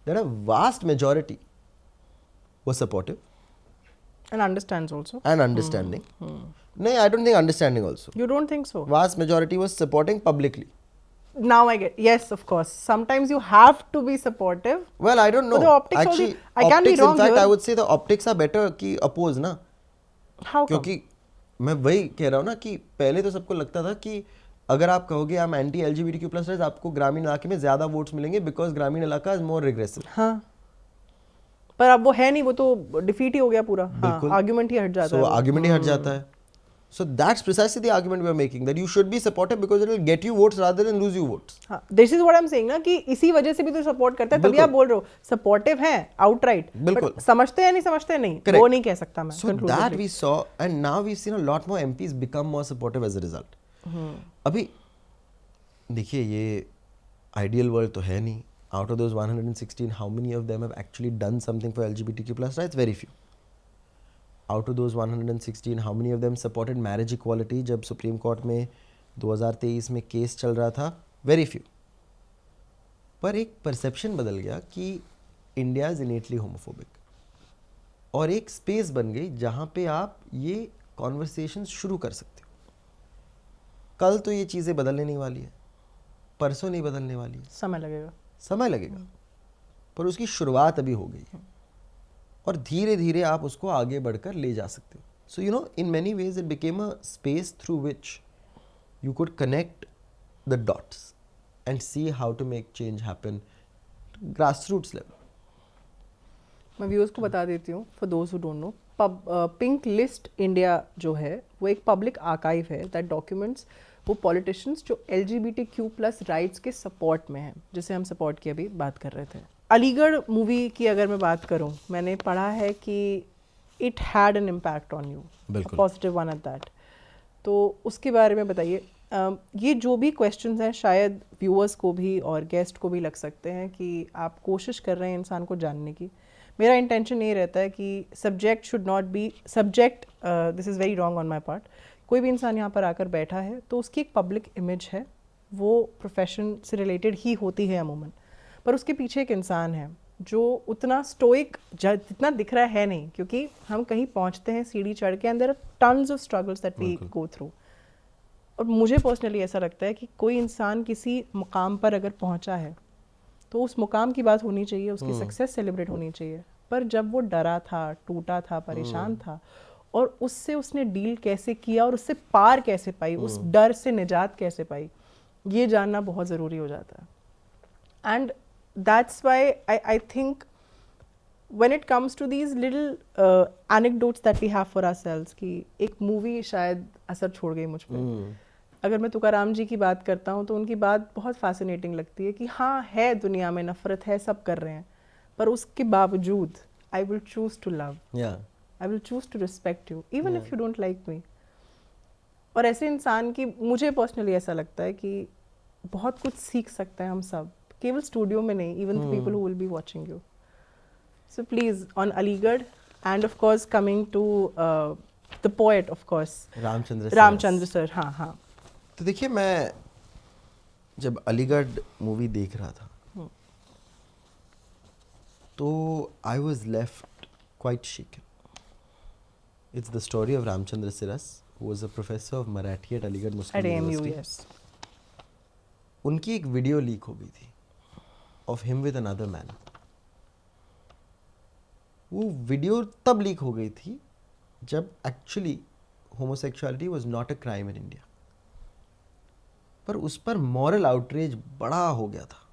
that a vast majority was supportive and understands also and understanding. No, I don't think understanding also. You don't think so? Vast majority was supporting publicly. Now I get, yes, of course, sometimes you have to be supportive. Well, I don't know. But the optics actually only, I can't be optics, wrong in fact here. I would say the optics are better कि oppose ना, How come? क्योंकि मैं वही कह रहा हूँ ना कि पहले तो सबको लगता था कि अगर आप कहोगे I'm anti LGBTQ+ राइट्स, आपको ग्रामीण इलाके में ज्यादा वोट्स मिलेंगे बिकॉज ग्रामीण इलाका इज मोर रिग्रेसिव। हाँ, पर अब वो है नहीं, वो तो डिफीट ही हो गया पूरा। बिल्कुल, आर्गुमेंट ही हट जाता है। So argument ही हट जाता है। So that's precisely the argument we are making, that you should be supportive because it will get you votes rather than lose you votes. हाँ, this is what I'm saying ना, कि इसी वजह से भी तो सपोर्ट करता है, तभी आप बोल रहे हो सपोर्टिव हैं आउटराइट। बिल्कुल, समझते हैं नहीं समझते नहीं, Correct. वो नहीं कह सकता मैं। So that we saw, and now we've seen a lot more MPs become more supportive as a result. अभी देखिए, ये आइडियल वर्ल्ड तो है नहीं। Out of those 116, how many of them have actually done something for LGBTQ+ rights? Very few. Out of those 116 how many of them supported marriage equality जब supreme court में 2023 में case चल रहा था? Very few. पर एक perception बदल गया कि इंडिया इज इनेटली होमोफोबिक, और एक स्पेस बन गई जहाँ पे आप ये कॉन्वर्सेशन शुरू कर सकते हो. कल तो ये चीज़ें बदलने नहीं वाली है, परसों नहीं बदलने वाली है, समय लगेगा, पर उसकी शुरुआत अभी हो गई है और धीरे धीरे आप उसको आगे बढ़कर ले जा सकते हो. So you know, in many ways it became a space through which you could connect the dots and see how to make change happen grassroots level. मैं व्यूअर्स को बता देती हूँ, for those who don't know, pink list India जो है वो एक public archive है दैट डॉक्यूमेंट्स वो पॉलिटिशियंस जो LGBTQ+ राइट्स के सपोर्ट में हैं, जिसे हम सपोर्ट की अभी बात कर रहे थे. अलीगढ़ मूवी की अगर मैं बात करूँ, मैंने पढ़ा है कि it had an impact on you, बिल्कुल. Positive one at that. तो उसके बारे में बताइए. ये जो भी क्वेश्चंस हैं शायद व्यूअर्स को भी और गेस्ट को भी लग सकते हैं कि आप कोशिश कर रहे हैं इंसान को जानने की. मेरा इंटेंशन ये रहता है कि subject should not be subject, this is very wrong on my part. कोई भी इंसान यहाँ पर आकर बैठा है तो उसकी एक पब्लिक इमेज है, वो प्रोफेशन से रिलेटेड ही होती है अमूमन, पर उसके पीछे एक इंसान है जो उतना स्टोइक जितना दिख रहा है नहीं, क्योंकि हम कहीं पहुँचते हैं सीढ़ी चढ़ के, अंदर tons of struggles that we go through. और मुझे पर्सनली ऐसा लगता है कि कोई इंसान किसी मुकाम पर अगर पहुंचा है तो उस मुकाम की बात होनी चाहिए, उसकी सक्सेस सेलिब्रेट होनी चाहिए. पर जब वो डरा था, टूटा था, परेशान था, और उससे उसने डील कैसे किया और उससे पार कैसे पाई, उस डर से निजात कैसे पाई, ये जानना बहुत ज़रूरी हो जाता है. And that's why I think when it comes to these little anecdotes that we have for ourselves, कि एक मूवी शायद असर छोड़ गई मुझ पर. अगर मैं तुकाराम जी की बात करता हूँ तो उनकी बात बहुत फैसिनेटिंग लगती है कि हाँ है, दुनिया में नफरत है, सब कर रहे हैं, पर उसके बावजूद I will choose to love, I will choose to respect you even if you don't like me. और ऐसे इंसान की मुझे पर्सनली ऐसा लगता है कि बहुत कुछ सीख सकते हैं हम सब, केवल स्टूडियो में नहीं, even the people who will be watching you. So please, on Aligarh, and of course coming to the poet, of course, Ramchandra sir. हाँ हाँ. तो देखिए, मैं जब अलीगढ़ मूवी देख रहा था तो I was left quite shaken. It's the story of Ramchandra Siras, who was a professor of Marathi at Aligarh Muslim University. Yes. उनकी एक वीडियो लीक हो गई थी of him with another man. वो वीडियो तब लीक हो गई थी जब actually homosexuality was not a crime in India, पर उस पर मॉरल आउटरीच बड़ा हो गया था,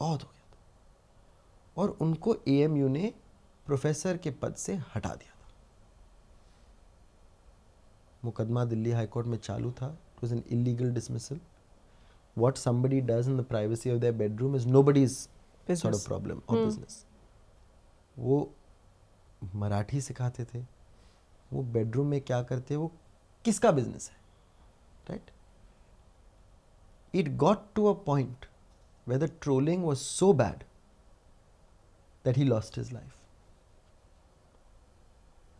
बहुत हो गया था, और उनको AMU ने प्रोफेसर के पद से हटा दिया था. मुकदमा दिल्ली हाई कोर्ट में चालू था. It was an illegal dismissal. What somebody does in the privacy of their bedroom is nobody's sort of problem और बिजनेस. वो मराठी सिखाते थे, वो बेडरूम में क्या करते, वो किसका बिजनेस है, right? It got to a point where the trolling was so bad that he lost his life.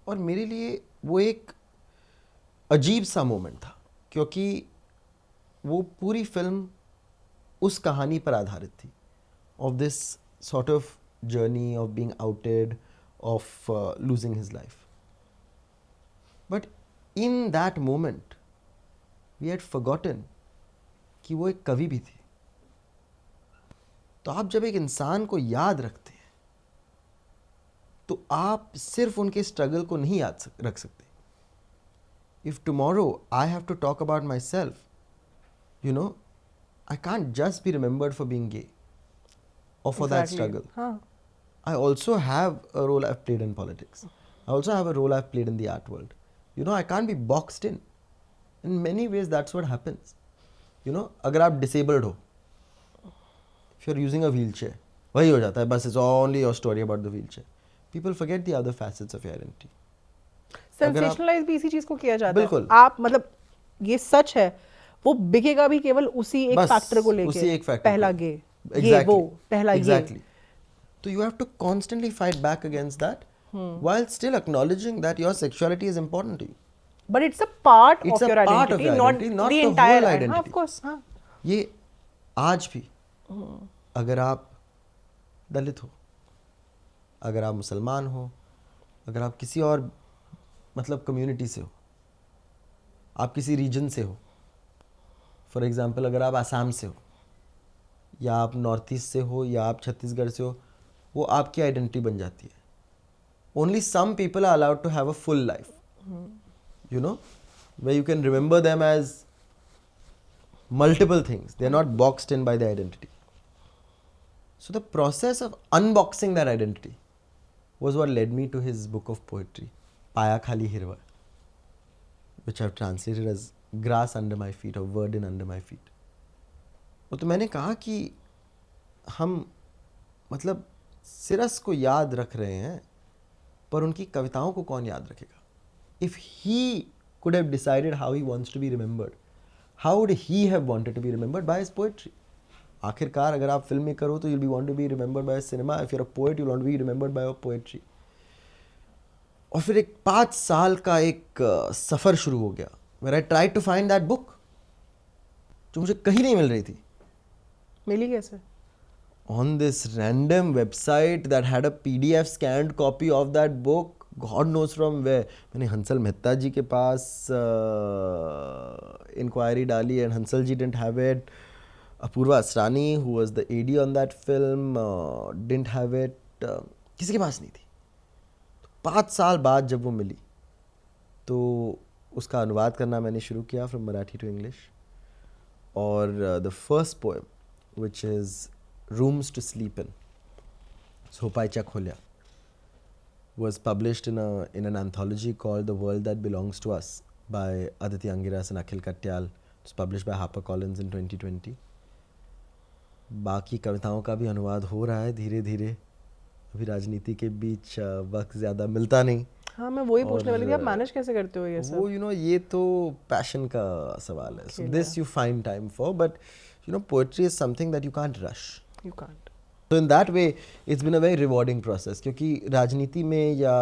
और मेरे लिए वो एक अजीब सा मोमेंट था, क्योंकि वो पूरी फिल्म उस कहानी पर आधारित थी, of this sort of journey of being आउटेड, of losing his life. But in that moment, we had forgotten कि वो एक कवि भी थे. तो आप जब एक इंसान को याद रखते हैं तो आप सिर्फ उनके स्ट्रगल को नहीं याद रख सकते. If tomorrow I have to talk about myself, you know, I can't just be remembered for being gay or for that struggle. हाँ. I also have a role I've played in politics. I also have a role I've played in the art world. You know, I can't be boxed in. In many ways, that's what happens. You know, अगर आप disabled हो, if you're using a wheelchair, वही हो जाता है, बस it's only your story about the wheelchair. People forget the other facets of your identity. Sensationalize भी इसी चीज को किया जाता बिल्कुल. है. आप मतलब ये सच है, वो बिकेगा भी केवल उसी एक फैक्टर को लेके. उसी एक फैक्टर. पहला गे, exactly. ये वो, पहला exactly. ये. So you have to constantly fight back against that, while still acknowledging that your sexuality is important to you. But it's a part It's of a your part of identity, your not identity, not the the entire whole हाँ, identity. of course, हाँ. ये आज भी अगर आप दलित हो, अगर आप मुसलमान हो, अगर आप किसी और मतलब कम्युनिटी से हो, आप किसी रीजन से हो, फॉर एग्जांपल अगर आप आसाम से हो या आप नॉर्थ ईस्ट से हो या आप छत्तीसगढ़ से हो, वो आपकी आइडेंटिटी बन जाती है. Only some people are allowed to have a full life, you know, where you can remember them as multiple things. They are not boxed in by their identity. So the process of unboxing that identity was what led me to his book of poetry, Paya Khali Hirva, which I've translated as grass under my feet or verdant under my feet. तो मैंने कहा कि हम मतलब सिरस को याद रख रहे हैं, पर उनकी कविताओं को कौन याद रखेगा? If he could have decided how he wants to be remembered, how would he have wanted to be remembered? By his poetry. आखिरकार अगर आप फिल्म मेकर हो तो you'll be want to be remembered by cinema. If you're a poet, you'll want to be remembered by your poetry. और फिर एक 5 साल का एक सफ़र शुरू हो गया, where I tried to find that book, जो मुझे कहीं नहीं मिल रही थी. मिली कैसे? On this random website that had a PDF scanned copy of that book, God knows from where. मैंने हंसल मेहता जी के पास इंक्वायरी डाली and Hansal ji didn't have it. Apurva Asrani who was the AD on that film didn't have it. किसी के पास नहीं थी. 5 साल बाद जब वो मिली तो उसका अनुवाद करना मैंने शुरू किया from Marathi to English. और the first poem, which is Rooms to Sleep in, Zhopaicha Kholya, was published in an anthology called The World That Belongs to Us by Aditi Angiras and Akhil Katyal. It was published by HarperCollins in 2020. बाकी कविताओं का भी अनुवाद हो रहा है धीरे धीरे. अभी राजनीति के बीच वक्त ज़्यादा मिलता नहीं. हाँ, मैं वही पूछने वाली थी, आप मैनेज कैसे करते हो ये सब? वो ये तो पैशन का सवाल है. So this you find time for, but poetry is something that you can't rush. You can't. So in that way, it's been a very rewarding process. क्योंकि राजनीति में या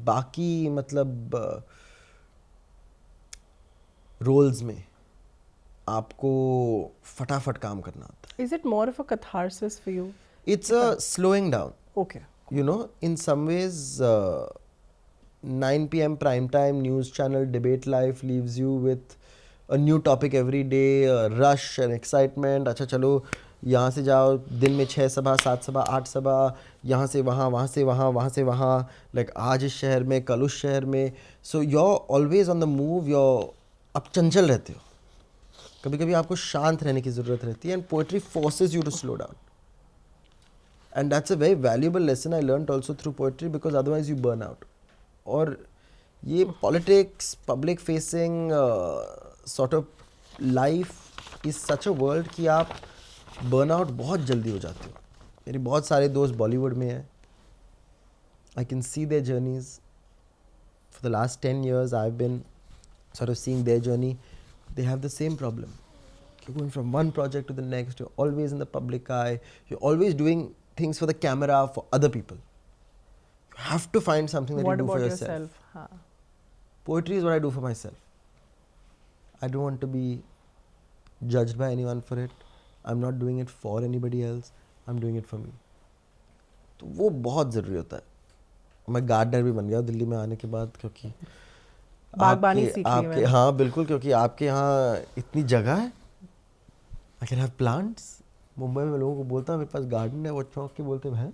बाकी मतलब रोल्स में आपको फटाफट काम करना होता है. Is it more of a catharsis for you? It's a slowing down. Okay. In some ways, 9 p.m. prime time news channel debate life leaves you with a new topic every day, a rush and excitement. अच्छा चलो यहाँ से जाओ, दिन में 6 सभा 7 सभा 8 सभा, यहाँ से वहाँ, वहाँ से वहाँ, वहाँ से वहाँ, लाइक आज इस शहर में, कल उस शहर में. सो you're always on the move. आप चंचल रहते हो. कभी कभी आपको शांत रहने की ज़रूरत रहती है. And poetry forces you to slow down. And that's a very valuable lesson I learned also through poetry, because otherwise you burn out. और ये politics, public facing sort of life is such a world कि आप burnout बहुत जल्दी हो जाते हो. मेरे बहुत सारे दोस्त बॉलीवुड में हैं. I can see their journeys. For the last 10 years आई हैव बीन sort of seeing their journey. They have the same problem. You're going from one project to the next. You're always in the public eye. You're always doing things for the camera, for other people. You have to find something that What you do for about yourself. हाँ. Poetry is what I do for myself. I don't want to be judged by anyone for it. I'm not doing it for anybody else. I'm doing it for me. तो वो बहुत ज़रूरी होता है. मैं gardener भी बन गया दिल्ली में आने के बाद, क्योंकि बागबानी सीख ली आपके मैंने. हाँ बिल्कुल, क्योंकि आपके यहाँ इतनी जगह है. I can have plants. Mumbai में लोगों को बोलता हूँ मेरे पास गार्डन है, वो चौंक के बोलते हैं.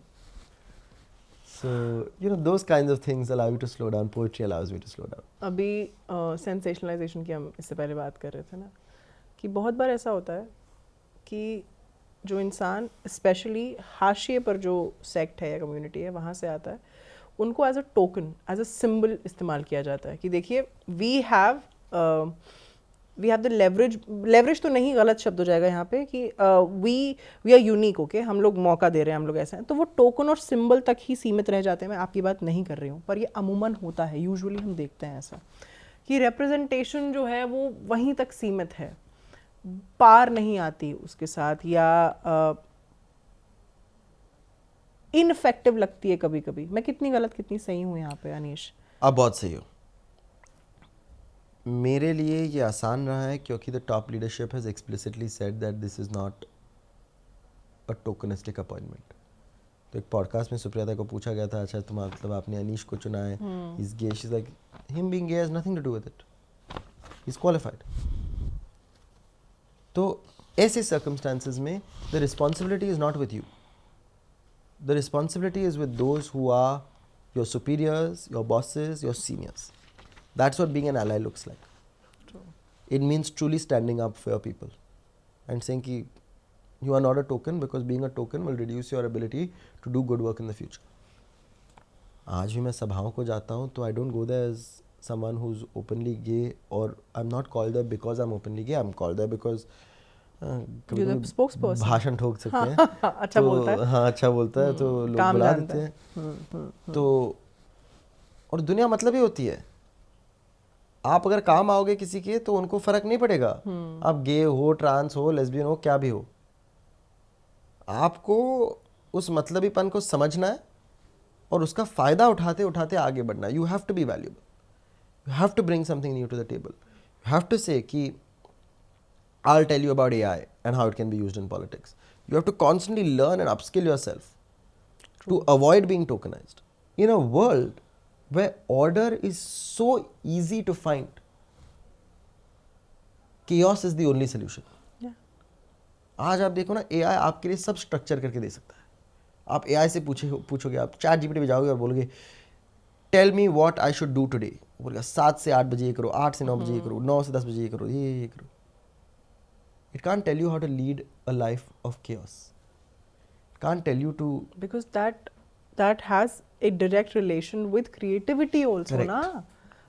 So those kinds of things allow you to slow down. Poetry allows me to slow down. अभी सेंसेशनलाइजेशन की हम इससे पहले बात कर रहे थे ना, कि बहुत बार ऐसा होता है कि जो इंसान स्पेशली हाशिए पर जो सेक्ट है या कम्युनिटी है वहाँ से आता है, उनको as a token, as a symbol इस्तेमाल किया जाता है कि देखिए वी हैव द लेवरेज तो नहीं, गलत शब्द हो जाएगा यहाँ पे, कि वी आर यूनिक. ओके, हम लोग मौका दे रहे हैं, हम लोग ऐसे हैं. तो वो टोकन और सिंबल तक ही सीमित रह जाते हैं. मैं आपकी बात नहीं कर रही हूँ, पर ये अमूमन होता है. यूजुअली हम देखते हैं ऐसा कि रिप्रेजेंटेशन जो है वो वहीं तक सीमित है, पार नहीं आती उसके साथ, या इनफेक्टिव लगती है कभी कभी। मैं कितनी गलत कितनी सही हूँ यहाँ पे अनीश? आप बहुत सही हो। मेरे लिए ये आसान रहा है क्योंकि the top leadership has explicitly said that this is not a tokenistic appointment. तो एक पॉडकास्ट में सुप्रिया को पूछा गया था, अच्छा तुम्हारा मतलब आपने अनीश को चुना है, is gay, she is like him being gay has nothing to do with it, he is qualified. तो ऐसे सर्कमस्टांसेस में the responsibility is not with you, the responsibility is with those who are your superiors, your bosses, your seniors. That's what being an ally looks like. True. It means truly standing up for your people and saying ki you are not a token, because being a token will reduce your ability to do good work in the future. आज भी मैं सभाओं को जाता हूँ तो I don't go there as someone who's openly gay, or I'm not called there because I'm openly gay. I'm called there because You're the spokesperson. भाषण ठोक सकते हैं. अच्छा बोलता है. हाँ, अच्छा बोलता है तो लोग बुला देते हैं. तो और दुनिया मतलब ही होती है. आप अगर काम आओगे किसी के तो उनको फर्क नहीं पड़ेगा आप गे हो, ट्रांस हो, लेस्बियन हो, क्या भी हो. आपको उस मतलबीपन को समझना है और उसका फायदा उठाते उठाते आगे बढ़ना है. You have to be valuable, you have to bring something new to the table. You have to say कि I'll tell you about AI and how it can be used in politics. You have to constantly learn and upskill yourself to avoid being tokenized. In a world where order is so easy to find, chaos is the only solution. Yeah. आज आप देखो ना, AI आपके लिए सब structure करके दे सकता है. आप AI से पूछोगे, आप ChatGPT पे जाओगे और बोलोगे tell me what I should do today, बोलेगा 7 से 8 बजे ये करो, 8 से 9 बजे ये करो, 9 से 10 बजे ये करो, ये करो. It can't tell you how to lead a life of chaos. It can't tell you to... Because that has a direct relation with creativity also. Correct. ना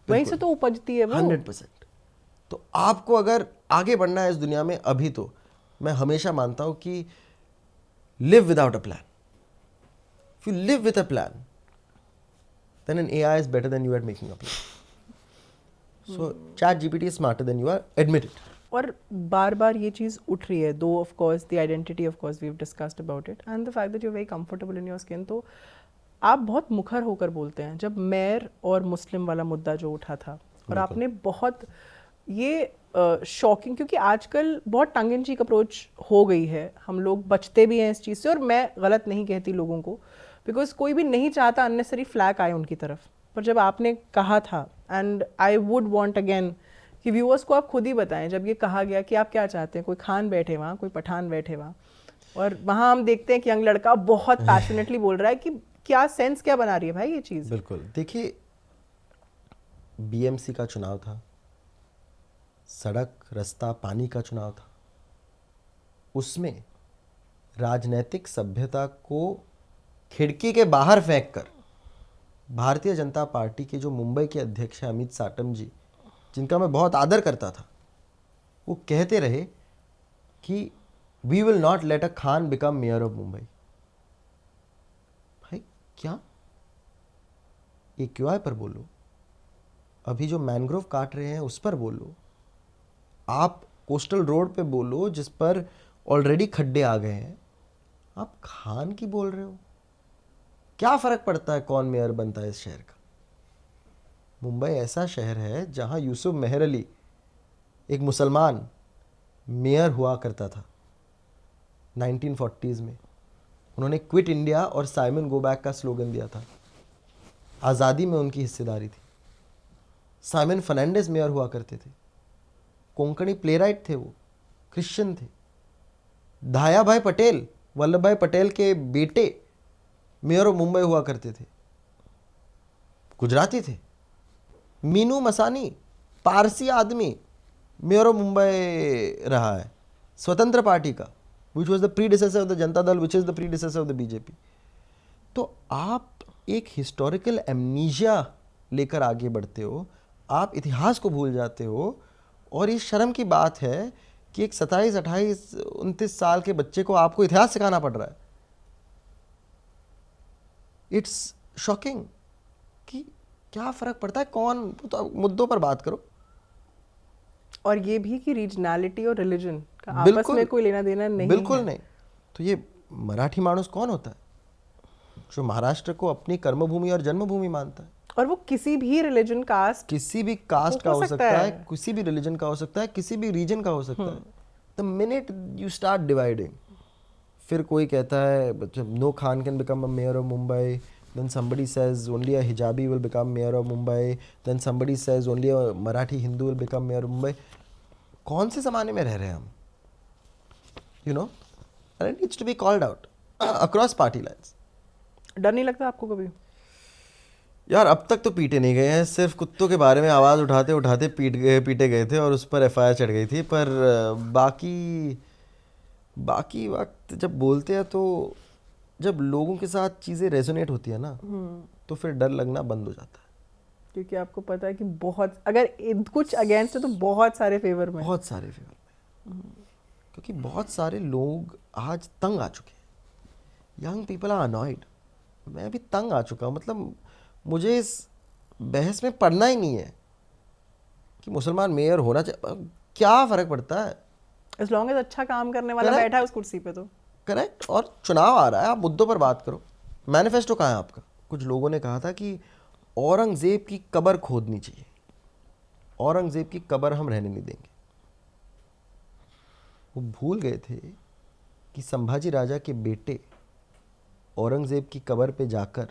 वहीं से तो उपजती है वो. 100%. तो आपको अगर आगे बढ़ना है इस दुनिया में अभी, तो मैं हमेशा मानता हूं कि live without a plan. If you live with a plan, then an AI is better than you at making a plan. So ChatGPT is smarter than you are, admit it. और बार बार ये चीज़ उठ रही है, though of course the identity of course we have discussed about it and the fact that you are very comfortable in your skin. तो आप बहुत मुखर होकर बोलते हैं. जब मेयर और मुस्लिम वाला मुद्दा जो उठा था, और आपने बहुत ये शॉकिंग, क्योंकि आजकल बहुत टंग इन चीक अप्रोच हो गई है, हम लोग बचते भी हैं इस चीज़ से, और मैं गलत नहीं कहती लोगों को, बिकॉज कोई भी नहीं चाहता अननेसरी फ्लैग आए उनकी तरफ. पर जब आपने कहा था, and I would want again कि व्यूअर्स को आप खुद ही बताएं, जब ये कहा गया कि आप क्या चाहते हैं, कोई खान बैठे वहाँ, कोई पठान बैठे वहाँ, और वहाँ हम देखते हैं कि यंग लड़का बहुत पैशनेटली बोल रहा है कि क्या सेंस क्या बना रही है भाई ये चीज़. बिल्कुल. देखिए, BMC का चुनाव था, सड़क, रास्ता, पानी का चुनाव था. उसमें राजनीतिक सभ्यता को खिड़की के बाहर फेंक कर भारतीय जनता पार्टी के जो मुंबई के अध्यक्ष हैं अमित साटम जी, जिनका मैं बहुत आदर करता था, वो कहते रहे कि we will not let a Khan become mayor of Mumbai. भाई क्या AQI पर बोलो, अभी जो मैनग्रोव काट रहे हैं उस पर बोलो, आप कोस्टल रोड पे बोलो जिस पर ऑलरेडी खड्डे आ गए हैं, आप खान की बोल रहे हो. क्या फर्क पड़ता है कौन मेयर बनता है इस शहर का. मुंबई ऐसा शहर है जहां यूसुफ मेहर अली, एक मुसलमान, मेयर हुआ करता था 1940s में. उन्होंने क्विट इंडिया और साइमन गो बैक का स्लोगन दिया था. आज़ादी में उनकी हिस्सेदारी थी. साइमन फर्नांडिस मेयर हुआ करते थे, कोंकणी प्लेराइट थे, वो क्रिश्चियन थे. धाया भाई पटेल, वल्लभ भाई पटेल के बेटे, मेयर ऑफ मुंबई हुआ करते थे, गुजराती थे. मीनू मसानी, पारसी आदमी, मेयर ऑफ मुंबई रहा है स्वतंत्र पार्टी का, which was the predecessor of the Janata Dal, which is the predecessor of the BJP. तो आप एक हिस्टोरिकल एमनीजिया लेकर आगे बढ़ते हो, आप इतिहास को भूल जाते हो. और ये शर्म की बात है कि एक 27, 28, 29 साल के बच्चे को आपको इतिहास सिखाना पड़ रहा है. इट्स शॉकिंग कि क्या फर्क पड़ता है कौन, तो मुद्दों पर बात करो. और ये भी कि रीजनैलिटी और रिलीजन का आपस में कोई लेना देना नहीं बिल्कुल है. नहीं. तो ये मराठी माणूस कौन होता है, जो महाराष्ट्र को अपनी कर्मभूमि और जन्मभूमि मानता है। और वो किसी भी रिलीजन कास्ट किसी भी कास्ट का हो सकता है, किसी भी रिलीजन का हो सकता है, किसी भी रीजन का हो सकता है। The minute you start dividing, फिर कोई कहता है no Khan can become a mayor of Mumbai, then somebody says only a hijabi will become mayor of Mumbai, then somebody says only a Marathi Hindu will become mayor of Mumbai. कौन से ज़माने में रह रहे हैं हम? You know, and it needs to be called out across party lines. डर नहीं लगता आपको कभी? यार अब तक तो पीटे नहीं गए हैं, सिर्फ कुत्तों के बारे में आवाज़ उठाते उठाते पीटे गए थे और उस पर FIR चढ़ गई थी। पर बाकी वक्त जब बोलते हैं तो जब लोगों के साथ चीज़ें रेजोनेट होती है ना, तो फिर डर लगना बंद हो जाता है। क्योंकि आपको पता है कि बहुत अगर कुछ अगेंस्ट है तो बहुत सारे फेवर में, क्योंकि बहुत सारे लोग आज तंग आ चुके हैं। Young people are annoyed. मैं भी तंग आ चुका हूँ। मतलब मुझे इस बहस में पढ़ना ही नहीं है कि मुसलमान मेयर होना चाहिए, क्या फ़र्क पड़ता है? as long as अच्छा काम करने वाला बैठा है उस कुर्सी पे तो करेक्ट। और चुनाव आ रहा है, आप मुद्दों पर बात करो। मैनिफेस्टो कहाँ है आपका? कुछ लोगों ने कहा था कि औरंगजेब की कब्र खोदनी चाहिए, औरंगजेब की कब्र हम रहने नहीं देंगे। वो भूल गए थे कि संभाजी राजा के बेटे औरंगजेब की कब्र पे जाकर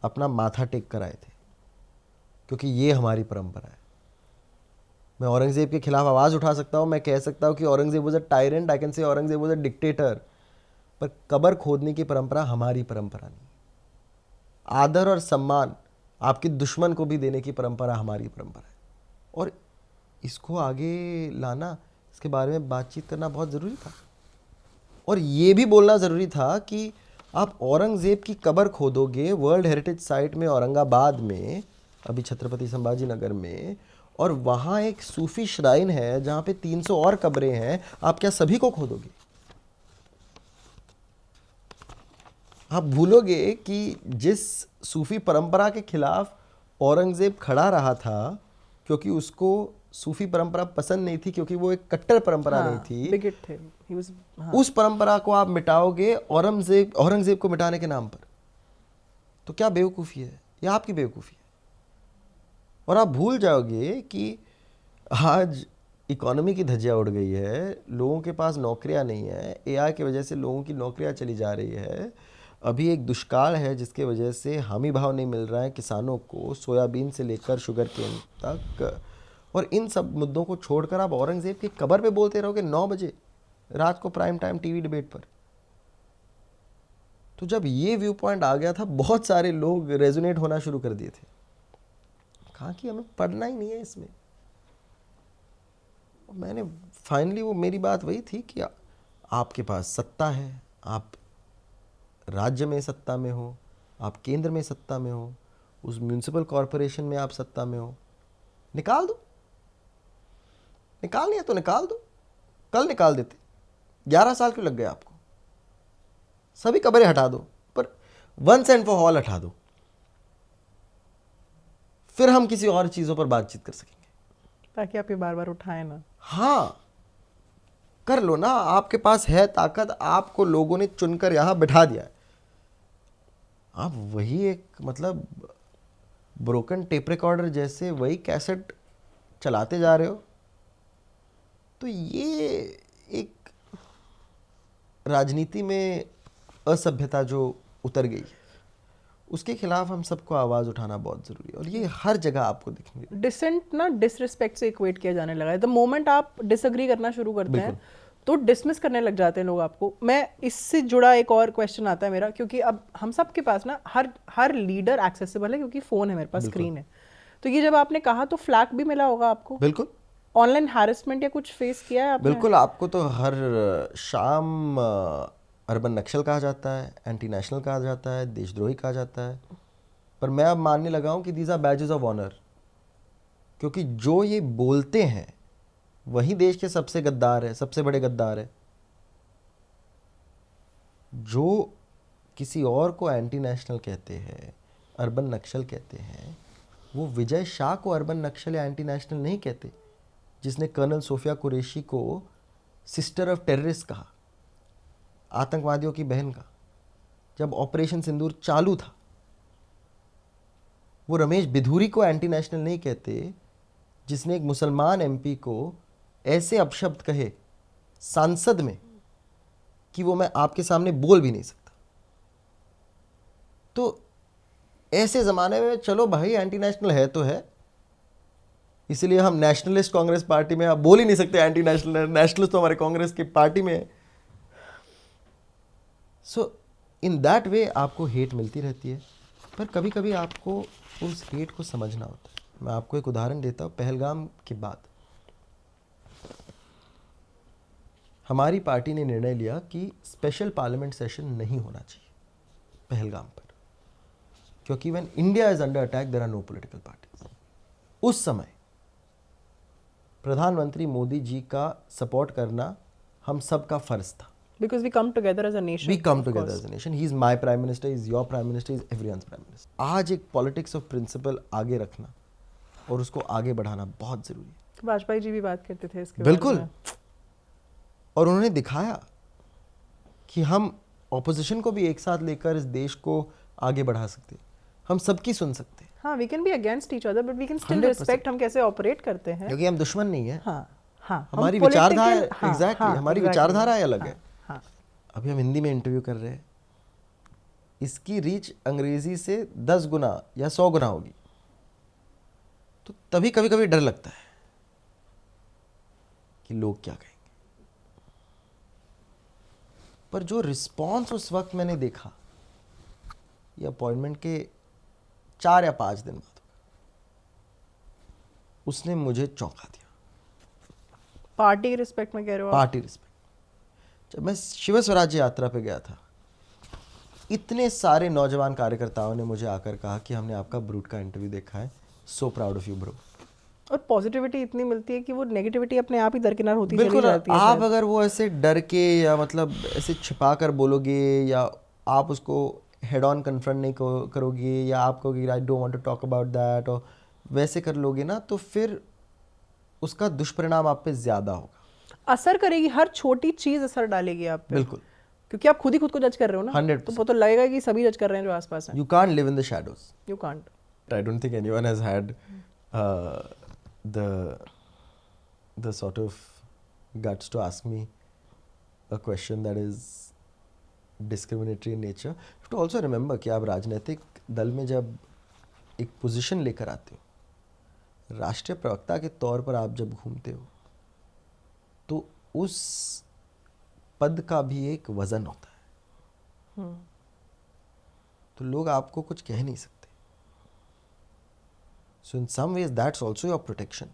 अपना माथा टेक कर आए थे, क्योंकि ये हमारी परंपरा है। मैं औरंगजेब के खिलाफ आवाज़ उठा सकता हूँ, मैं कह सकता हूँ कि Aurangzeb was a tyrant, I can say Aurangzeb was a dictator, पर कब्र खोदने की परंपरा हमारी परंपरा नहीं। आदर और सम्मान आपके दुश्मन को भी देने की परंपरा हमारी परंपरा है, और इसको आगे लाना, इसके बारे में बातचीत करना बहुत ज़रूरी था। और ये भी बोलना ज़रूरी था कि आप औरंगज़ेब की कब्र खोदोगे वर्ल्ड हेरिटेज साइट में औरंगाबाद में, अभी छत्रपति संभाजी नगर में, और वहाँ एक सूफी श्राइन है जहाँ पे 300 और कब्रें हैं, आप क्या सभी को खोदोगे? आप भूलोगे कि जिस सूफी परंपरा के खिलाफ औरंगज़ेब खड़ा रहा था, क्योंकि उसको सूफी परंपरा पसंद नहीं थी, क्योंकि वो एक कट्टर परंपरा नहीं थी, बिगट थे, उस परंपरा को आप मिटाओगे औरंगज़ेब को मिटाने के नाम पर। तो क्या बेवकूफ़ी है? यह आपकी बेवकूफ़ी है। और आप भूल जाओगे कि आज इकोनॉमी की धज्जियाँ उड़ गई है, लोगों के पास नौकरियां नहीं है, AI की वजह से लोगों की नौकरियां चली जा रही है। अभी एक दुष्काल है जिसके वजह से हामी भाव नहीं मिल रहा है किसानों को, सोयाबीन से लेकर शुगर केन तक। और इन सब मुद्दों को छोड़कर आप औरंगज़ेब की कब्र पे बोलते रहोगे 9 बजे रात को प्राइम टाइम टीवी डिबेट पर। तो जब ये व्यू पॉइंट आ गया था, बहुत सारे लोग रेजोनेट होना शुरू कर दिए थे। कहा कि हमें पढ़ना ही नहीं है इसमें। मैंने फाइनली, वो मेरी बात वही थी कि आपके पास सत्ता है, आप राज्य में सत्ता में हो, आप केंद्र में सत्ता में हो, उस म्यूनिसिपल कॉरपोरेशन में आप सत्ता में हो, निकाल दो। निकालनी है तो निकाल दो, कल निकाल देते। 11 साल क्यों लग गए आपको? सभी कब्रें हटा दो, पर वंस एंड फॉर ऑल हटा दो, फिर हम किसी और चीज़ों पर बातचीत कर सकेंगे, ताकि आप ये बार बार उठाएं ना। हाँ, कर लो ना, आपके पास है ताकत, आपको लोगों ने चुनकर यहाँ बिठा दिया है। आप वही एक मतलब ब्रोकन टेप रिकॉर्डर जैसे वही कैसेट चलाते जा रहे हो। तो ये एक राजनीति में असभ्यता जो उतर गई है, उसके खिलाफ हम सबको आवाज़ उठाना बहुत ज़रूरी है, और ये हर जगह आपको दिखेंगे। डिसेंट ना डिसरिस्पेक्ट से इक्वेट किया जाने लगा है। द मोमेंट आप डिसएग्री करना शुरू करते हैं तो डिसमिस करने लग जाते हैं लोग आपको। मैं इससे जुड़ा एक और क्वेश्चन आता है मेरा, क्योंकि अब हम सब के पास ना हर लीडर एक्सेसिबल है, क्योंकि फ़ोन है मेरे पास, स्क्रीन है। तो ये जब आपने कहा तो फ्लैग भी मिला होगा आपको। बिल्कुल। ऑनलाइन हैरेसमेंट या कुछ फेस किया है आपने? बिल्कुल, आपको तो हर शाम अर्बन नक्सल कहा जाता है, एंटी नेशनल कहा जाता है, देशद्रोही कहा जाता है। पर मैं अब मानने लगा हूँ कि these are badges of honour, क्योंकि जो ये बोलते हैं वही देश के सबसे गद्दार है, सबसे बड़े गद्दार है। जो किसी और को एंटी नेशनल कहते हैं, अर्बन नक्सल कहते हैं, वो विजय शाह को अर्बन नक्सल या एंटी नेशनल नहीं कहते, जिसने कर्नल सोफिया कुरैशी को सिस्टर ऑफ टेररिस्ट कहा, आतंकवादियों की बहन का। जब ऑपरेशन सिंदूर चालू था, वो रमेश बिधूरी को एंटी नेशनल नहीं कहते जिसने एक मुसलमान एमपी को ऐसे अपशब्द कहे सांसद में कि वो मैं आपके सामने बोल भी नहीं सकता। तो ऐसे ज़माने में चलो भाई एंटी नेशनल है तो है, इसीलिए हम नेशनलिस्ट कांग्रेस पार्टी में आप बोल ही नहीं सकते एंटी नेशनल, नेशनलिस्ट तो हमारे कांग्रेस की पार्टी में है। सो इन दैट वे आपको हेट मिलती रहती है, पर कभी कभी आपको उस हेट को समझना होता है। मैं आपको एक उदाहरण देता हूँ। पहलगाम के बाद हमारी पार्टी ने निर्णय लिया कि स्पेशल पार्लियामेंट सेशन नहीं होना चाहिए पहलगाम पर, क्योंकि when India is under attack there are no political parties. उस समय प्रधानमंत्री मोदी जी का सपोर्ट करना हम सबका फर्ज था। Because we come together as a nation. We come of together course. as a nation. He is my prime minister, he is your prime minister, he is everyone's prime minister. आज एक politics of principal आगे रखना और उसको आगे बढ़ाना बहुत जरूरी है। वाजपेयी जी भी बात करते थे इसके बिल्कुल। बारे में। और उन्होंने दिखाया कि हम ऑपोजिशन को भी एक साथ लेकर इस देश को आगे बढ़ा सकते हैं, हम सबकी सुन सकते हैं, हाँ, we can be against each other, but we can still 100% respect हम कैसे ऑपरेट करते हैं। क्योंकि हम दुश्मन नहीं है। हाँ, हाँ, हम हमारी political- विचारधारा हाँ, एग्जैक्टली हाँ, हमारी exactly, विचारधारा अलग है। हाँ, अभी हम हिंदी में इंटरव्यू कर रहे हैं, इसकी रीच अंग्रेजी से 10 गुना या 100 गुना होगी, तो तभी कभी कभी डर लगता है कि लोग क्या कहेंगे। पर जो रिस्पॉन्स उस वक्त मैंने देखा, ये अपॉइंटमेंट के 4 या 5 दिन बाद, उसने मुझे चौंका दिया। पार्टी के रिस्पेक्ट में कह रहे हो आप? Party respect. जब मैं शिव स्वराज्य यात्रा पे गया था, इतने सारे नौजवान कार्यकर्ताओं ने मुझे आकर कहा कि हमने आपका ब्रूट का इंटरव्यू देखा है, so proud of you bro. और पॉजिटिविटी इतनी मिलती है कि वो नेगेटिविटी अपने आप ही दरकिनार होती चली बिल्कुल। जाती है। आप शायद। अगर वो ऐसे डर के या मतलब ऐसे छिपा कर बोलोगे या आप उसको हेड ऑन कन्फ्रंट नहीं करोगे या आप कहोगे I don't want to talk about that और वैसे कर लोगे ना, तो फिर उसका दुष्परिणाम आप पे ज्यादा होगा। असर करेगी, हर छोटी चीज असर डालेगी आप पे। बिल्कुल। क्योंकि आप खुद ही खुद को जज कर रहे हो ना, 100%। तो वो तो लगेगा कि सभी जज कर रहे हैं जो आसपास हैं। You can't live in the shadows. You can't. I don't think anyone has had the sort of guts to ask me a question that is discriminatory in nature. You have to also remember कि आप राजनीतिक दल में जब एक position लेकर आते हो, राष्ट्रीय प्रवक्ता के तौर पर आप जब घूमते हो, तो उस पद का भी एक वजन होता है। तो लोग आपको कुछ कह नहीं सकते। So in some ways that's also your protection.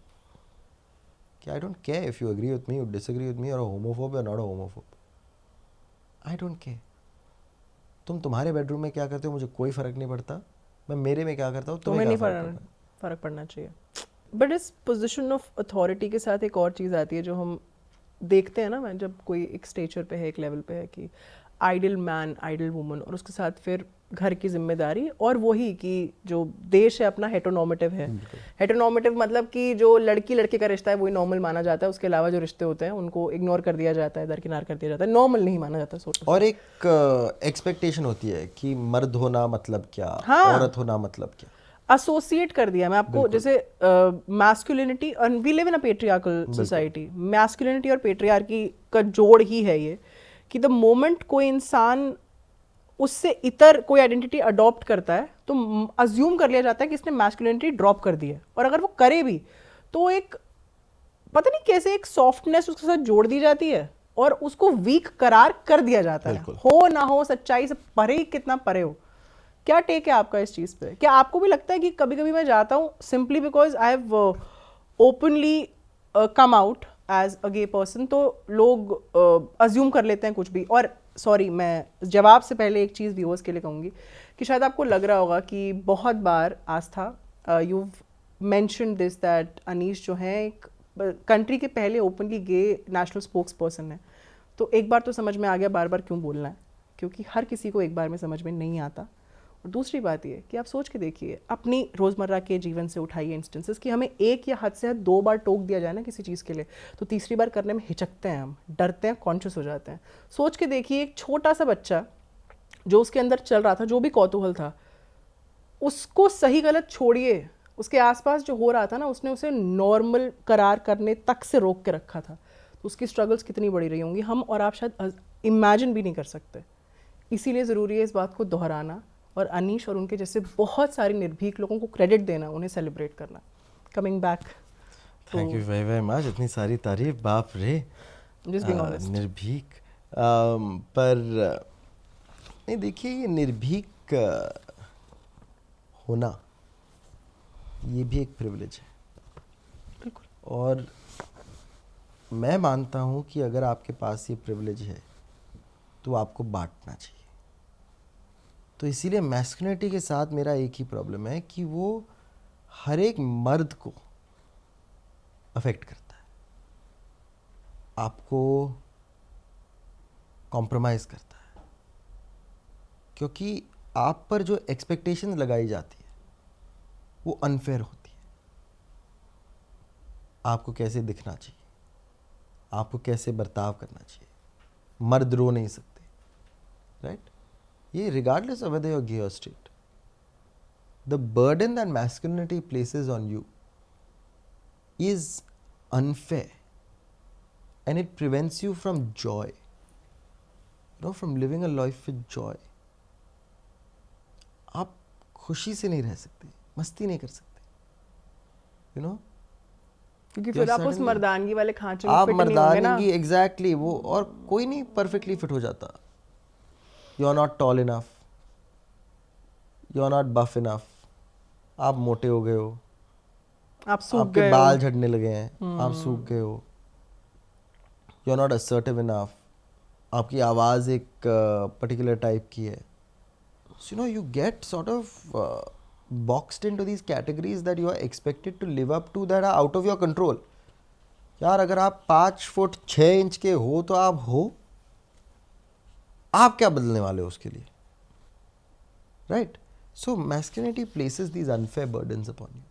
कि I don't care if you agree with me, you disagree with me, or a homophobe or not a homophobe. I don't care. तुम तुम्हारे बेडरूम में क्या करते हो मुझे कोई फर्क नहीं पड़ता, मैं मेरे में क्या करता हूँ तुम्हें नहीं क्या फर्क पड़ता है। फर्क पड़ना चाहिए। बट इस पोजीशन ऑफ अथॉरिटी के साथ एक और चीज़ आती है जो हम देखते हैं ना, मैं जब कोई एक स्टेचर पे है, एक लेवल पे है कि आइडल मैन, आइडल वुमन, और उसके साथ फिर घर की जिम्मेदारी, और वही कि जो देश है अपना हेटेरोनॉर्मेटिव है। हेटेरोनॉर्मेटिव मतलब कि जो लड़की लड़के का रिश्ता है वही नॉर्मल माना जाता है, उसके अलावा जो रिश्ते होते हैं उनको इग्नोर कर दिया जाता है, दरकिनार कर दिया जाता है, नॉर्मल नहीं माना जाता। और एक एक्सपेक्टेशन होती है कि मर्द होना मतलब क्या, औरत होना मतलब क्या, एसोसिएट कर दिया। मैं आपको जैसे masculinity, we live in a patriarchal society, masculinity और पेट्रियार्की का जोड़ ही है ये कि द मोमेंट कोई इंसान उससे इतर कोई आइडेंटिटी अडॉप्ट करता है तो अज्यूम कर लिया जाता है कि इसने मैस्कुलिनिटी ड्रॉप कर दी है, और अगर वो करे भी तो एक पता नहीं कैसे एक सॉफ्टनेस उसके साथ जोड़ दी जाती है और उसको वीक करार कर दिया जाता है, हो ना हो, सच्चाई से परे ही कितना परे हो। क्या टेक है आपका इस चीज़ पे? क्या आपको भी लगता है कि कभी कभी मैं जाता हूँ simply because I have openly come out as a gay person, तो लोग अज्यूम कर लेते हैं कुछ भी। और सॉरी, मैं जवाब से पहले एक चीज़ व्यूअर्स के लिए कहूँगी कि शायद आपको लग रहा होगा कि बहुत बार Astha you mention this that Anish जो है एक कंट्री के पहले openly gay national spokesperson है। तो एक बार तो समझ में आ गया बार बार क्यों बोलना है, क्योंकि हर किसी को एक बार में समझ में नहीं आता। और दूसरी बात ये कि आप सोच के देखिए, अपनी रोज़मर्रा के जीवन से उठाइए इंस्टेंसेस कि हमें एक या हद से हद 2 बार टोक दिया जाए ना किसी चीज़ के लिए, तो तीसरी बार करने में हिचकते हैं, हम डरते हैं, कॉन्शियस हो जाते हैं। सोच के देखिए, एक छोटा सा बच्चा जो उसके अंदर चल रहा था, जो भी कौतूहल था, उसको सही गलत छोड़िए, उसके आसपास जो हो रहा था ना, उसने उसे नॉर्मल करार करने तक से रोक के रखा था। तो उसकी स्ट्रगल्स कितनी बड़ी रही होंगी, हम और आप शायद इमेजिन भी नहीं कर सकते। इसीलिए ज़रूरी है इस बात को दोहराना और अनीश और उनके जैसे बहुत सारे निर्भीक लोगों को क्रेडिट देना, उन्हें सेलिब्रेट करना। Coming back, thank you very very much, इतनी सारी तारीफ, बाप रे। Just being honest. निर्भीक, पर नहीं, देखिए ये निर्भीक होना ये भी एक प्रिविलेज है। बिल्कुल। और मैं मानता हूँ कि अगर आपके पास ये प्रिविलेज है तो आपको बांटना चाहिए। तो इसीलिए मैस्कुलिनिटी के साथ मेरा एक ही प्रॉब्लम है कि वो हर एक मर्द को अफेक्ट करता है, आपको कॉम्प्रोमाइज़ करता है, क्योंकि आप पर जो एक्सपेक्टेशंस लगाई जाती है वो अनफेयर होती है। आपको कैसे दिखना चाहिए, आपको कैसे बर्ताव करना चाहिए, मर्द रो नहीं सकते, राइट? ये regardless of whether you are gay और straight, the burden that masculinity places on you is unfair and it prevents you from joy, from living a life with joy. आप खुशी से नहीं रह सकते, मस्ती नहीं कर सकते, क्योंकि फिर आप उस मर्दानगी वाले खांचे में आप फिट नहीं होंगे ना। मर्दानगी, एग्जैक्टली वो, और कोई नहीं परफेक्टली फिट हो जाता। You are not tall enough, you are not buff enough, आप मोटे हो गए हो, आप सूख आपके गए बाल हो, झड़ने लगे हैं, आप सूख गए हो, you are not assertive enough, आपकी आवाज़ एक पर्टिकुलर टाइप की है। So you get sort of boxed into these categories that you are expected to live up to, that are out of your control. यार अगर आप 5 फुट 6 इंच के हो तो आप हो, आप क्या बदलने वाले हो उसके लिए, right? So masculinity places these unfair burdens upon you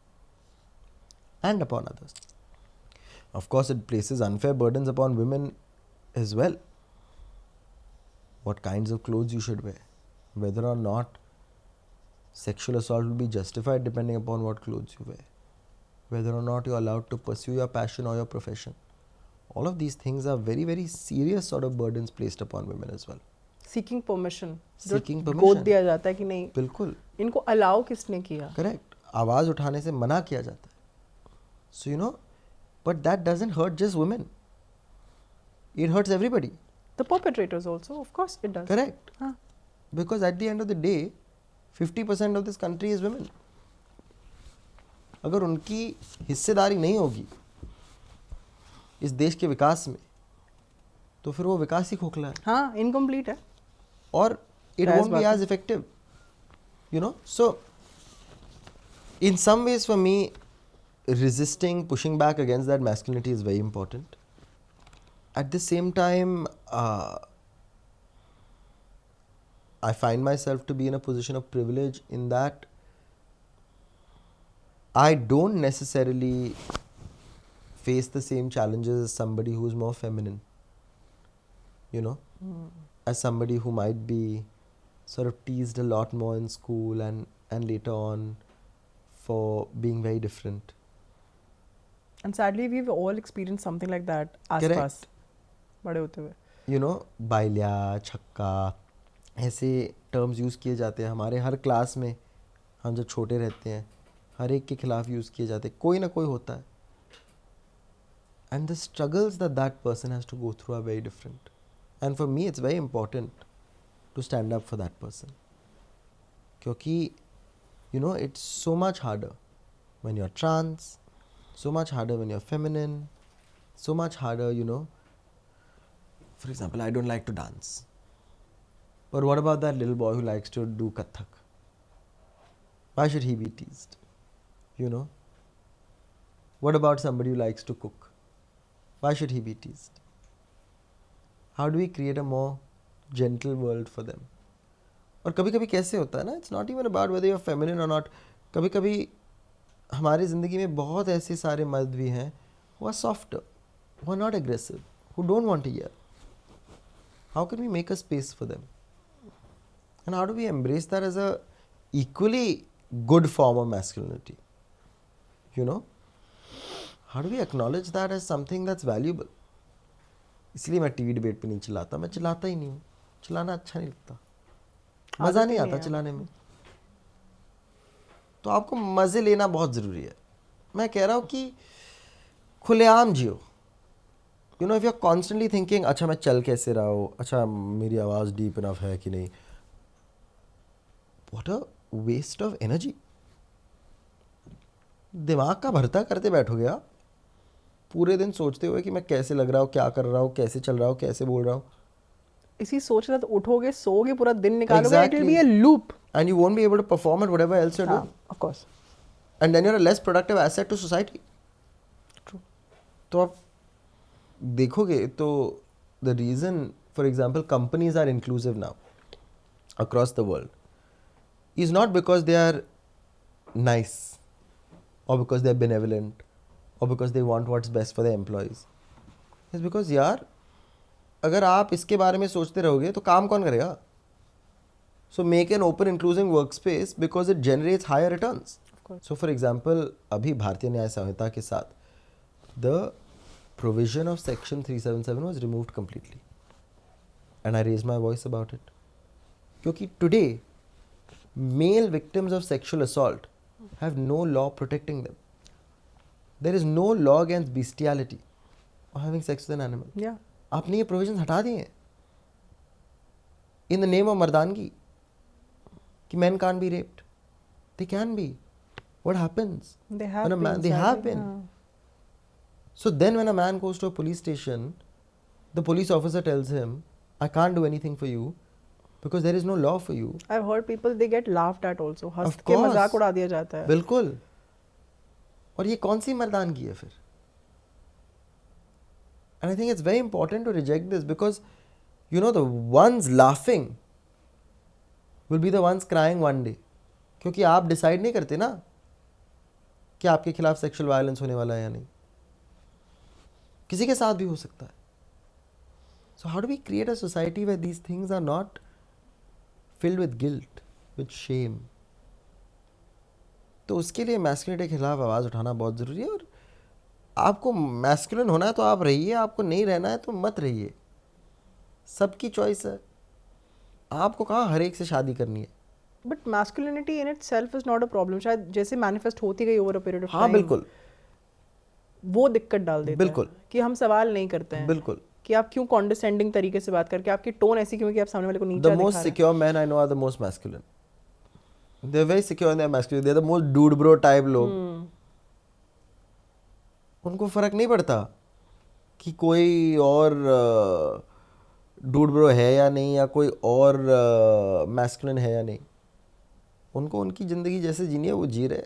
and upon others. Of course it places unfair burdens upon women as well. What kinds of clothes you should wear, whether or not sexual assault will be justified depending upon what clothes you wear, whether or not you're allowed to pursue your passion or your profession. All of these things are very, very serious sort of burdens placed upon women as well. Seeking permission, Seeking जो permission. गोद दिया जाता है कि नहीं, बिल्कुल इनको allow किसने किया? करेक्ट, आवाज़ उठाने से मना किया जाता है. So but that doesn't hurt just women, it hurts everybody. The perpetrators also, of course it does. Correct. हाँ. Because at the end of the day 50% of this country is women. अगर उनकी हिस्सेदारी नहीं होगी इस देश के विकास में तो फिर वो विकास ही खोखला है. हाँ, इनकम्प्लीट है. और it won't be as effective, so in some ways for me resisting, pushing back against that masculinity is very important. At the same time I find myself to be in a position of privilege in that I don't necessarily face the same challenges as somebody who's more feminine, as somebody who might be sort of teased a lot more in school and later on for being very different. And sadly we've all experienced something like that आसपास बड़े होते हुए. बाइलिया, छक्का, ऐसे terms use किए जाते हैं हमारे हर क्लास में. हम जब छोटे रहते हैं हर एक के खिलाफ यूज़ किए जाते हैं, कोई ना कोई होता है. And the struggles that person has to go through are very different. And for me it's very important to stand up for that person. क्योंकि it's so much harder when you're trans, so much harder when you're feminine, so much harder, for example, I don't like to dance. But what about that little boy who likes to do Kathak? Why should he be teased? What about somebody who likes to cook? Why should he be teased? How do we create a more gentle world for them? और कभी कभी कैसे होता है ना, it's not even about whether you're feminine or not. कभी कभी हमारी ज़िंदगी में बहुत ऐसे सारे मर्द भी हैं who are softer, who are not aggressive, who don't want to yell. How can we make a space for them? And how do we embrace that as a equally good form of masculinity? You know, how do we acknowledge that as something that's valuable? इसलिए मैं TV debate पे नहीं चिल्लाता, मैं चिल्लाता ही नहीं हूँ, चिल्लाना अच्छा नहीं लगता, मज़ा नहीं आता चिल्लाने में। तो आपको मज़े लेना बहुत ज़रूरी है। मैं कह रहा हूँ कि खुलेआम जियो। You know, if you are constantly thinking अच्छा मैं चल कैसे रहा हूँ, अच्छा मेरी आवाज़ डीप इनफ है कि नहीं, what a waste of energy. दिमाग का भरता करते बैठोगे आप पूरे दिन सोचते हुए कि मैं कैसे लग रहा हूँ, क्या कर रहा हूँ, कैसे चल रहा हूँ, कैसे बोल रहा हूँ, इसी सोच के साथ उठोगे, सोओगे, पूरा दिन निकालोगे, it will be a loop, and you won't be able to perform at whatever else you're doing, of course, and then you're a less productive asset to society. True. तो आप देखोगे तो the reason, for example, companies are inclusive now across the world is not because they are nice or because they're benevolent or because they want what's best for their employees. It's because यार अगर आप इसके बारे में सोचते रहोगे तो काम कौन करेगा? So make an open inclusive workspace because it generates higher returns. Of course. So for example, अभी भारतीय न्याय संहिता के साथ the provision of section 377 was removed completely, and I raised my voice about it. क्योंकि today male victims of sexual assault have no law protecting them. There is no law against bestiality or having sex with an animal. Yeah. आपने ये provision हटा दिए हैं इन the name of मर्दानगी कि men can't be raped. They can be. What happens? They have when a man, been, they have sadly, been. हाँ. So then when a man goes to a police station, the police officer tells him, I can't do anything for you because there is no law for you. I've heard people, they get laughed at also. हंस Of के course. मजाक उड़ा दिया जाता है. बिल्कुल. और ये कौन सी मर्दानगी है फिर? And I think it's very important to reject this because, you know, the ones laughing will be the ones crying one day. क्योंकि आप डिसाइड नहीं करते ना कि आपके खिलाफ सेक्सुअल वायलेंस होने वाला है या नहीं, किसी के साथ भी हो सकता है. So how do we create a society where these things are not filled with guilt, with shame? तो उसके लिए मैस्कुलिनिटी के खिलाफ आवाज़ उठाना बहुत ज़रूरी है. और आपको मैस्कुलिन होना है तो आप रहिए, आपको नहीं रहना है तो मत रहिए. सबकी चॉइस है. आपको कहाँ हर एक से शादी करनी है. But masculinity in itself is not a problem. शायद जैसे मैनिफेस्ट होती गई over a period of time. हाँ बिल्कुल वो दिक्कत डाल देता बिल्कुल. है कि हम सवाल नहीं करते हैं. बिल्कुल. कि आप क्यों कॉन्डिसेंडिंग तरीके से बात करके, आपकी टोन ऐसी क्यों है कि आप सामने वाले को नीचा The दिखा most रहे हैं. secure men I know are the most masculine. They're very secure in their masculine. They're the most dude bro type लोग. उनको फर्क नहीं पड़ता कि कोई और डूड ब्रो है या नहीं, या कोई और मैस्कुलिन है या नहीं. उनको उनकी ज़िंदगी जैसे जीनी है वो जी रहे.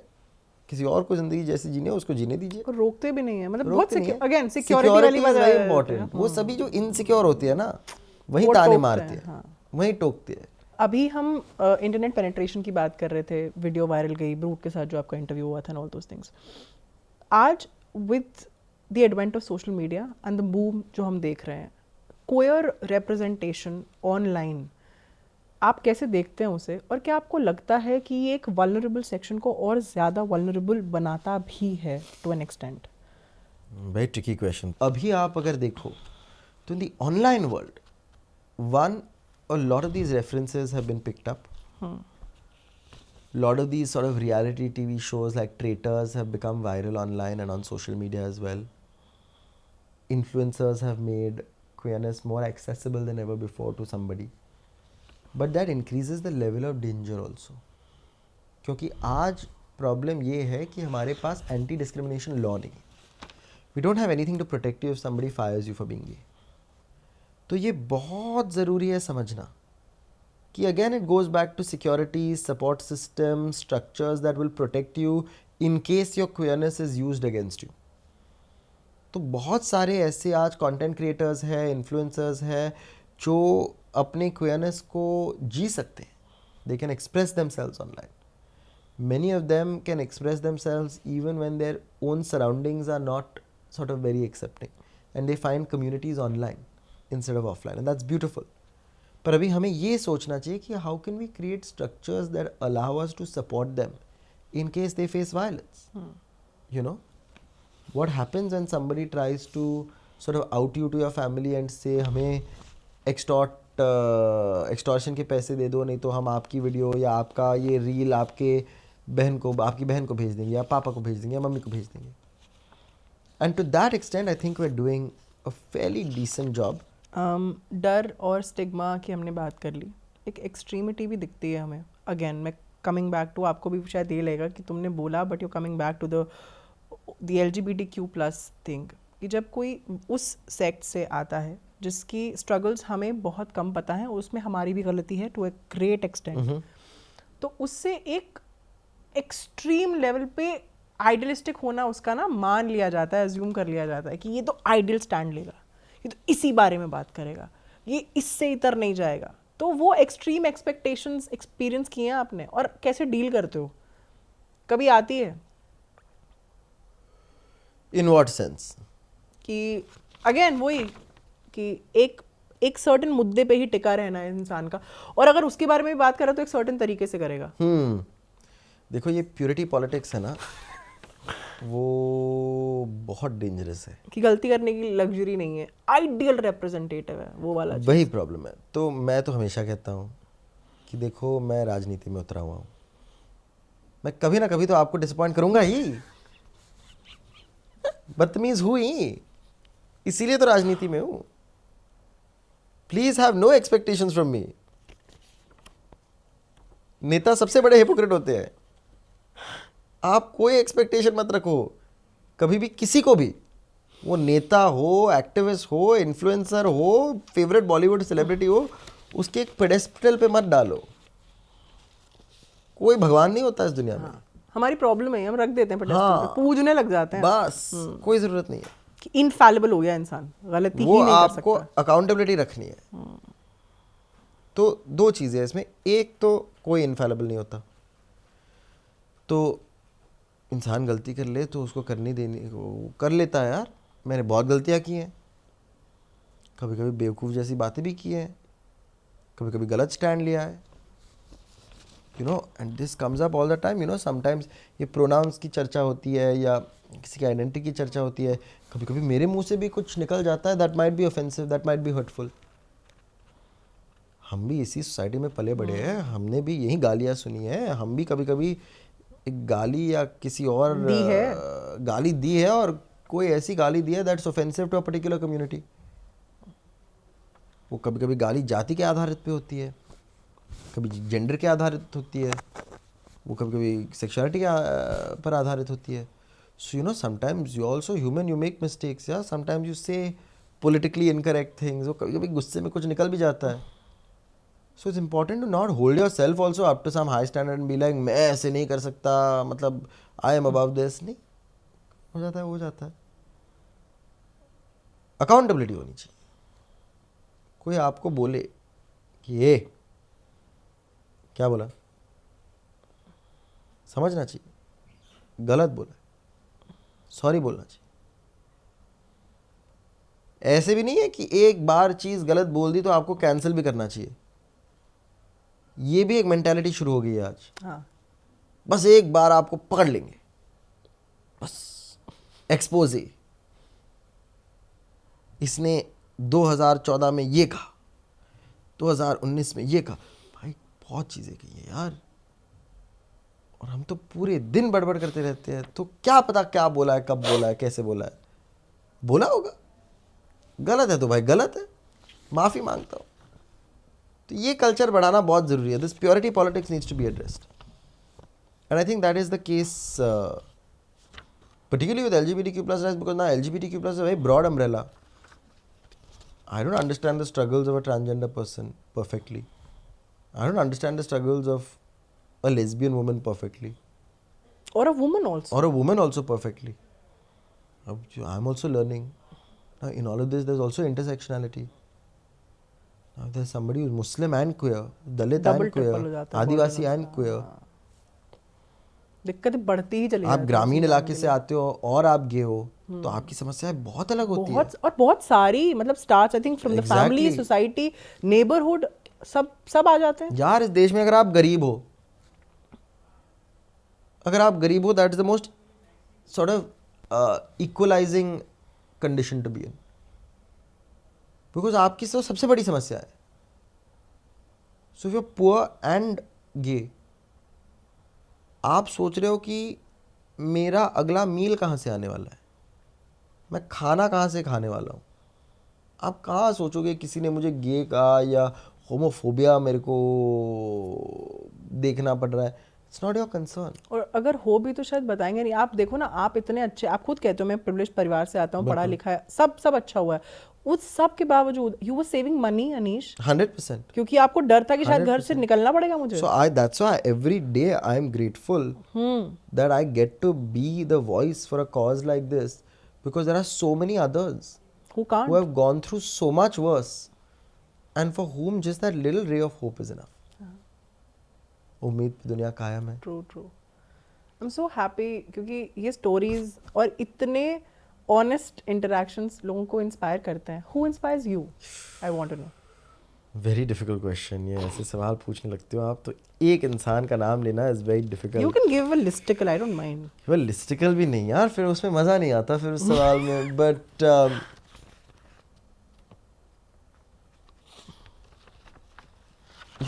किसी और को ज़िंदगी जैसे जीनी है उसको जीने दीजिए. और रोकते भी नहीं है. मतलब बहुत रोकते नहीं है. अगेन सिक्योरिटी वाली बात very है. important. वो सभी जो इनसिक्योर होती है ना वही वो ताने टोकते मारती हैं, है, हाँ. वही टोकती है. अभी हम इंटरनेट पेनिट्रेशन की बात कर रहे थे. वीडियो वायरल गई ब्रूट के साथ जो आपका इंटरव्यू हुआ था, ऑल दोस थिंग्स. आज with the advent of social media and the boom जो हम देख रहे हैं, क्वेयर रिप्रेजेंटेशन ऑनलाइन, आप कैसे देखते हैं उसे? और क्या आपको लगता है कि ये एक वल्नरेबल सेक्शन को और ज़्यादा वल्नरेबल बनाता भी है to an extent? Very tricky question. अभी आप अगर देखो तो in the online world one a lot of these references have been picked up. Lot of these sort of reality TV shows like Traitors have become viral online and on social media as well. Influencers have made queerness more accessible than ever before to somebody. But that increases the level of danger also. क्योंकि आज problem ये है कि हमारे पास anti discrimination law नहीं. We don't have anything to protect you if somebody fires you for being gay. तो ये बहुत ज़रूरी है समझना कि again it goes back to security, support system, structures that will protect you in case your queerness is used against you. तो बहुत सारे ऐसे आज कंटेंट क्रिएटर्स हैं, इन्फ्लुएंसर्स हैं जो अपने क्वियरनेस को जी सकते हैं. They can express themselves online. Many of them can express themselves even when their own surroundings are not sort of very accepting, and they find communities online instead of offline, and that's beautiful. पर अभी हमें ये सोचना चाहिए कि how can we create structures that allow us to support them in case they face violence. You know, what happens when somebody tries to sort of out you to your family and say हमें extortion के पैसे दे दो, नहीं तो हम आपकी video या आपका ये रील आपकी बहन को भेज देंगे या पापा को भेज देंगे या मम्मी को भेज देंगे. And to that extent, I think we're doing a fairly decent job. डर और स्टिग्मा की हमने बात कर ली. एक एक्सट्रीमिटी भी दिखती है हमें. अगेन मैं कमिंग बैक टू, आपको भी शायद ये लगेगा कि तुमने बोला but you coming back to the LGBTQ+ thing, कि जब कोई उस सेक्ट से आता है जिसकी स्ट्रगल्स हमें बहुत कम पता है, उसमें हमारी भी गलती है टू ए ग्रेट एक्सटेंट, तो उससे एक एक्सट्रीम लेवल पे आइडियलिस्टिक होना उसका ना मान लिया जाता है, अज्यूम कर लिया जाता है कि ये तो आइडियल स्टैंड लेगा, ये तो इसी बारे में बात करेगा, ये इससे इतर नहीं जाएगा. तो वो एक्सट्रीम एक्सपेक्टेशंस एक्सपीरियंस किए हैं आपने, और कैसे डील करते हो? कभी आती है In what sense? कि अगेन वही कि एक सर्टेन मुद्दे पे ही टिका रहना है इंसान का, और अगर उसके बारे में भी बात करें तो एक सर्टेन तरीके से करेगा. देखो ये प्योरिटी पॉलिटिक्स है ना, वो बहुत डेंजरस है. कि गलती करने की लग्जरी नहीं है, आइडियल रिप्रेजेंटेटिव है वो वाला. वही प्रॉब्लम है. तो मैं तो हमेशा कहता हूँ कि देखो मैं राजनीति में उतरा हुआ हूँ, मैं कभी ना कभी तो आपको डिसअपॉइंट करूंगा ही, बदतमीज हूँ ही, इसीलिए तो राजनीति में हूँ. Please have no expectations from me. नेता सबसे बड़े हिपोक्रेट होते हैं. आप कोई एक्सपेक्टेशन मत रखो कभी भी किसी को भी, वो नेता हो, एक्टिविस्ट हो, इन्फ्लुएंसर हो, फेवरेट बॉलीवुड सेलिब्रिटी हो, उसके एक पेडेस्टल पे मत डालो. कोई भगवान नहीं होता इस दुनिया में. हमारी प्रॉब्लम है, हम रख देते हैं हाँ, पे, पूजने लग जाते हैं. बस कोई जरूरत नहीं है. कि इनफैलिबल हो गया इंसान, गलती वो ही नहीं कर आपको सकता. अकाउंटेबिलिटी रखनी है. तो दो चीजें हैं इसमें. एक तो कोई इनफैलिबल नहीं होता, तो इंसान गलती कर ले तो उसको करनी देनी, वो कर लेता है. यार मैंने बहुत गलतियां की हैं, कभी कभी बेवकूफ़ जैसी बातें भी की हैं, कभी कभी गलत स्टैंड लिया है. You know, and this comes up all the time. You know, sometimes ये प्रोनाउंस की चर्चा होती है या किसी की आइडेंटिटी की चर्चा होती है, कभी कभी मेरे मुंह से भी कुछ निकल जाता है that might be offensive, that might be hurtful. हम भी इसी सोसाइटी में पले बड़े हैं, हमने भी यही गालियाँ सुनी है. हम भी कभी कभी एक गाली या किसी और गाली दी है, और कोई ऐसी गाली दी है that's offensive to a particular community. वो कभी कभी गाली जाति के आधारित पे होती है, कभी जेंडर के आधारित होती है, वो कभी कभी सेक्सुअलिटी पर आधारित होती है. So you know, sometimes you also human, you make mistakes. या समटाइम्स यू से पोलिटिकली इनकरेक्ट थिंग्स. वो कभी कभी गुस्से में कुछ निकल भी जाता है. So it's important to not hold your self also up to some high standard and be like मैं ऐसे नहीं कर सकता, मतलब आई एम अबव दिस. नहीं हो जाता है, हो जाता है. अकाउंटेबिलिटी होनी चाहिए. कोई आपको बोले कि ये क्या बोला, समझना चाहिए, गलत बोला, सॉरी बोलना चाहिए. ऐसे भी नहीं है कि एक बार चीज गलत बोल दी तो आपको कैंसिल भी करना चाहिए. ये भी एक मेंटालिटी शुरू हो गई है आज. हाँ. बस एक बार आपको पकड़ लेंगे, बस एक्सपोजे, इसने 2014 में ये कहा, 2019 में ये कहा. भाई बहुत चीजें कही है यार, और हम तो पूरे दिन बड़बड़ करते रहते हैं. तो क्या पता क्या बोला है, कब बोला है, कैसे बोला है. बोला होगा, गलत है तो भाई गलत है, माफी मांगता हूं. तो ये कल्चर बढ़ाना बहुत ज़रूरी है. This purity politics needs to be addressed, and I think that is the case particularly with LGBTQ+ rights, because now LGBTQ+ is a very broad umbrella. I don't understand the struggles of a transgender person perfectly. I don't understand the struggles of a lesbian woman perfectly. Or a woman also. Or a woman also perfectly. I'm also learning. Now, in all of this, there's also intersectionality. Now, there's somebody who's Muslim and queer, Dalit and queer, Adivasi and queer. दिक्कतें बढ़ती ही चली. आप ग्रामीण इलाके से आते हो और आप गे हो, तो आपकी समस्याएं बहुत अलग होती है. और बहुत सारी, मतलब starts I think from the family, society, neighbourhood, सब आ जाते हैं. यार इस देश में अगर आप गरीब हो, that is the most sort of equalising condition to be in, because आपकी तो सबसे बड़ी समस्या है. So if you are poor and gay, आप सोच रहे हो कि मेरा अगला मील कहाँ से आने वाला है, मैं खाना कहाँ से खाने वाला हूँ. आप कहाँ सोचोगे किसी ने मुझे गे कहा या होमोफोबिया मेरे को देखना पड़ रहा है. It's not your concern. और अगर हो भी तो शायद बताएंगे नहीं. आप देखो ना, आप इतने अच्छे, आप खुद कहते हो मैं प्रिविलेज परिवार से आता हूँ, पढ़ा लिखा है, सब अच्छा हुआ है, उस सब के बावजूद you were saving money Anish, 100%. क्योंकि आपको डर था कि शायद घर से निकलना पड़ेगा मुझे. So that's why every day I am grateful that I get to be the voice for a cause like this, because there are so many others Who can't? who have gone through so much worse and for whom just that little ray of hope is enough. उम्मीद पे दुनिया कायम है. True true. I am so happy क्योंकि ये stories और इतने honest interactions लोगों को इंस्पायर करते हैं. Who inspires you? I want to know. Very difficult question. ये ऐसे सवाल पूछने लगते हो आप तो एक इंसान का नाम लेना is very difficult. You can give a listicle, I don't mind. Well listicle भी नहीं यार, फिर उसमें मज़ा नहीं आता फिर उस सवाल में. But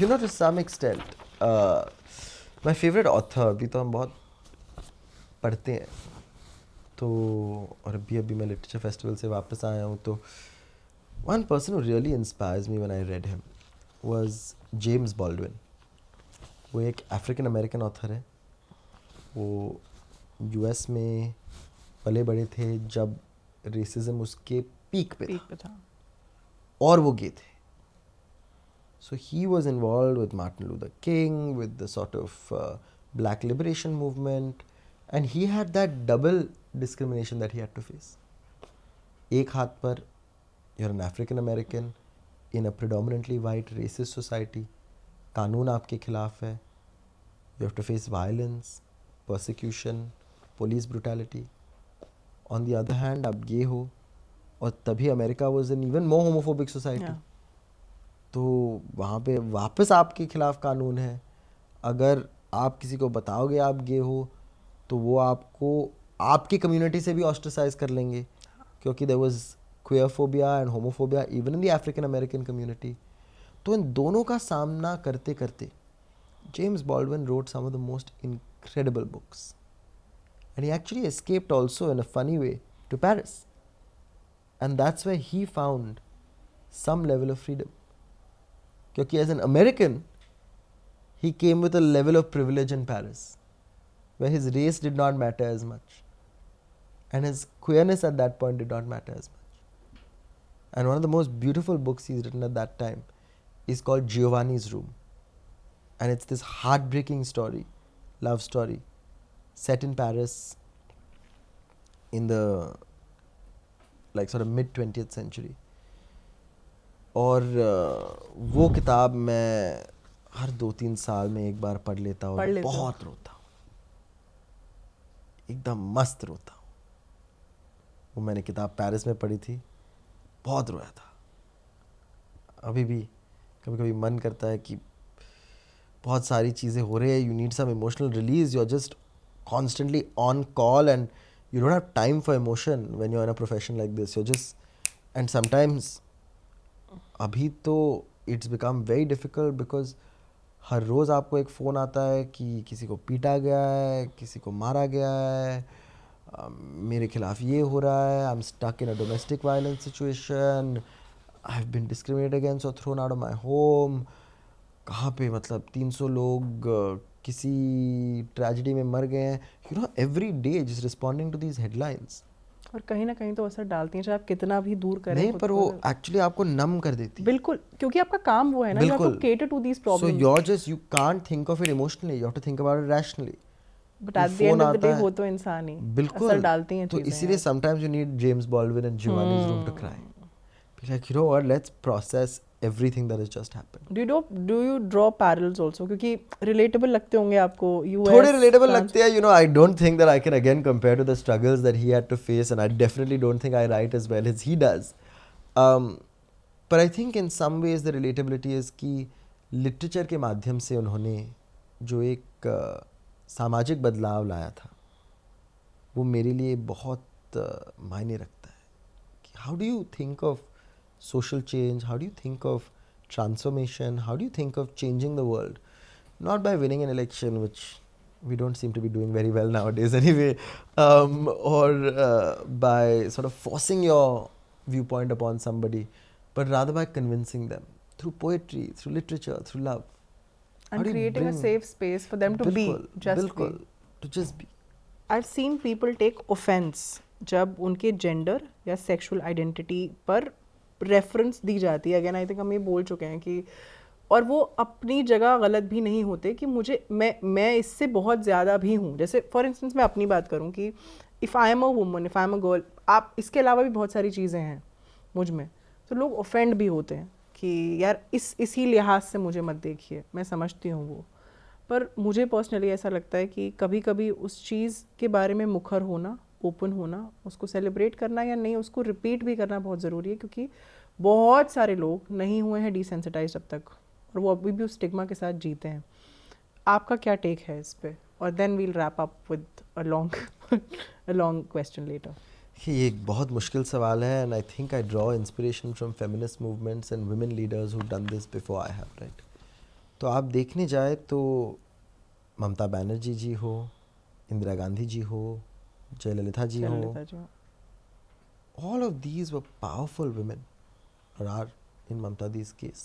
you know to some extent my favourite author, अभी तो हम बहुत पढ़ते हैं तो, और अभी मैं लिटरेचर फेस्टिवल से वापस आया हूँ तो one person who really inspires me when I read him was James Baldwin. वो एक अफ्रीकन अमेरिकन ऑथर है. वो यूएस में पले बड़े थे जब रेसिज्म उसके पीक पे था और वो गे थे. So he was involved with Martin Luther King, with the sort of black liberation movement, and he had that double discrimination that he had to face. एक हाथ पर you're an African American in a predominantly white racist society, कानून आपके खिलाफ है, you have to face violence, persecution, police brutality. On the other hand आप गे हो और तभी America was an even more homophobic society. Yeah. तो वहाँ पे वापस आपके खिलाफ कानून है. अगर आप किसी को बताओगे आप गे हो तो वो आपको आपकी कम्युनिटी से भी ऑस्ट्रेसाइज कर लेंगे, क्योंकि there was queerphobia and homophobia even in the African American community. तो इन दोनों का सामना करते करते James Baldwin wrote some of the most incredible books, and he actually escaped also in a funny way to Paris, and that's where he found some level of freedom. क्योंकि as an American he came with a level of privilege in Paris where his race did not matter as much and his queerness at that point did not matter as much. And one of the most beautiful books he's written at that time is called Giovanni's Room, and it's this heartbreaking story, love story set in Paris in the like sort of mid 20th century. और वो किताब मैं हर 2-3 साल में एक बार पढ़ लेता हूँ. बहुत रोता हूँ, एकदम मस्त रोता हूँ. वो मैंने किताब पेरिस में पढ़ी थी, बहुत रोया था. अभी भी कभी कभी मन करता है कि बहुत सारी चीज़ें हो रही है, you need some emotional release, you are just constantly on call and you don't have time for emotion when you are in a profession like this. You just and sometimes अभी तो it's become very difficult because हर रोज़ आपको एक phone आता है कि किसी को पीटा गया है, किसी को मारा गया है, मेरे खिलाफ ये हो रहा है, I am stuck in a domestic violence situation, I have been discriminated against और thrown out of my home. कहाँ पे मतलब 300 लोग किसी ट्रेजेडी में मर गए हैं. You know every day just responding to these headlines. और कहीं ना कहीं तो असर डालती हैं, चाहे आप कितना भी दूर करें. नहीं, पर वो एक्चुअली आपको नम कर देती है. बिल्कुल, क्योंकि आपका काम वो है ना, you have to cater to these problems. So you're just, you can't think of it emotionally, you have to think about it rationally. But at the end of the day वो तो इंसान ही असर डालती हैं तो चीजें. इसीलिए sometimes you need James Baldwin and Giovanni's Room to cry. Be like, you know what, let's process everything that has just happened. Do you draw parallels also? क्योंकि relatable लगते होंगे आपको. थोड़े relatable लगते हैं. You know, I don't think that I can again compare to the struggles that he had to face, and I definitely don't think I write as well as he does. But I think in some ways the relatability is कि literature के माध्यम से उन्होंने जो एक सामाजिक बदलाव लाया था वो मेरे लिए बहुत मायने रखता है कि how do you think of social change, how do you think of transformation, how do you think of changing the world, not by winning an election, which we don't seem to be doing very well nowadays anyway, or by sort of forcing your viewpoint upon somebody, but rather by convincing them through poetry, through literature, through love. And creating a safe space for them to be, just be. To just be. I've seen people take offense जब उनके gender या sexual identity पर reference दी जाती है. Again I think हम ये बोल चुके हैं कि और वो अपनी जगह गलत भी नहीं होते कि मुझे मैं इससे बहुत ज़्यादा भी हूँ. जैसे फॉर इंस्टेंस मैं अपनी बात करूँ कि if I am a woman, if I am a girl, आप इसके अलावा भी बहुत सारी चीज़ें हैं मुझ में, तो लोग ऑफेंड भी होते हैं कि यार इसी लिहाज से मुझे मत देखिए. मैं समझती हूँ वो, पर मुझे पर्सनली ऐसा लगता है कि कभी कभी उस चीज़ के बारे में मुखर होना, ओपन होना, उसको सेलिब्रेट करना या नहीं उसको रिपीट भी करना बहुत ज़रूरी है, क्योंकि बहुत सारे लोग नहीं हुए हैं डिसेंसिटाइज्ड अब तक और वो अभी भी उस स्टिग्मा के साथ जीते हैं. आपका क्या टेक है इस पे? और then we'll wrap up with a long question later. ये एक बहुत मुश्किल सवाल है and I think I draw inspiration from feminist movements and women leaders who done this before I have, right. तो आप देखने जाए तो ममता बनर्जी जी हो, इंदिरा गांधी जी हो, जयललिता जी हो, all of these were powerful women, or are in Mamta Di's case,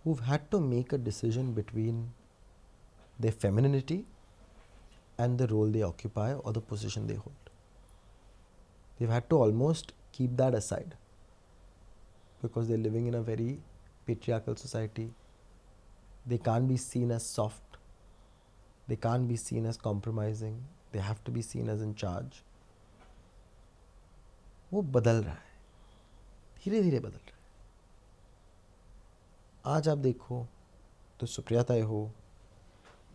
who've had to make a decision between their femininity and the role they occupy or the position they hold. They've had to almost keep that aside because they're living in a very patriarchal society. They can't be seen as soft. They can't be seen as compromising. They have to be seen as in charge. वो बदल रहा है, धीरे धीरे बदल रहा है. आज आप देखो तो सुप्रिया ताई हो,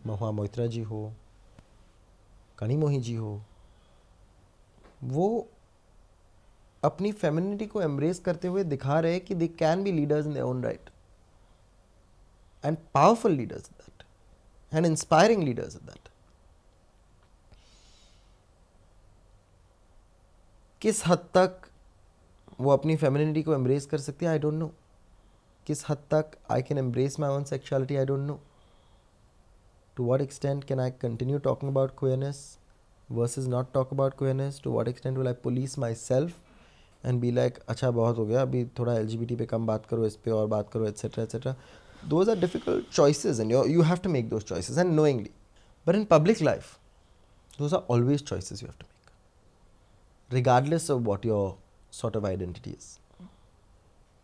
महुआ मोइत्रा जी हो, कनी मोही जी हो, वो अपनी फेमिनिटी को एम्ब्रेस करते हुए दिखा रहे कि दे can B leaders in their own right and powerful leaders in that and inspiring leaders in that. किस हद तक वो अपनी फेमिनिटी को एम्ब्रेस कर सकती है, आई डोंट नो. किस हद तक I can embrace my own sexuality, I don't know. To what extent can I continue talking about queerness versus not talk about queerness. To what extent will I police my self and be like अच्छा बहुत हो गया, अभी थोड़ा LGBT पे कम बात करो, इस पे और बात करो, etcetera etcetera. Those are difficult choices and you have to make those choices and knowingly. But in public life, those are always choices you have to make, regardless of what your sort of identity is.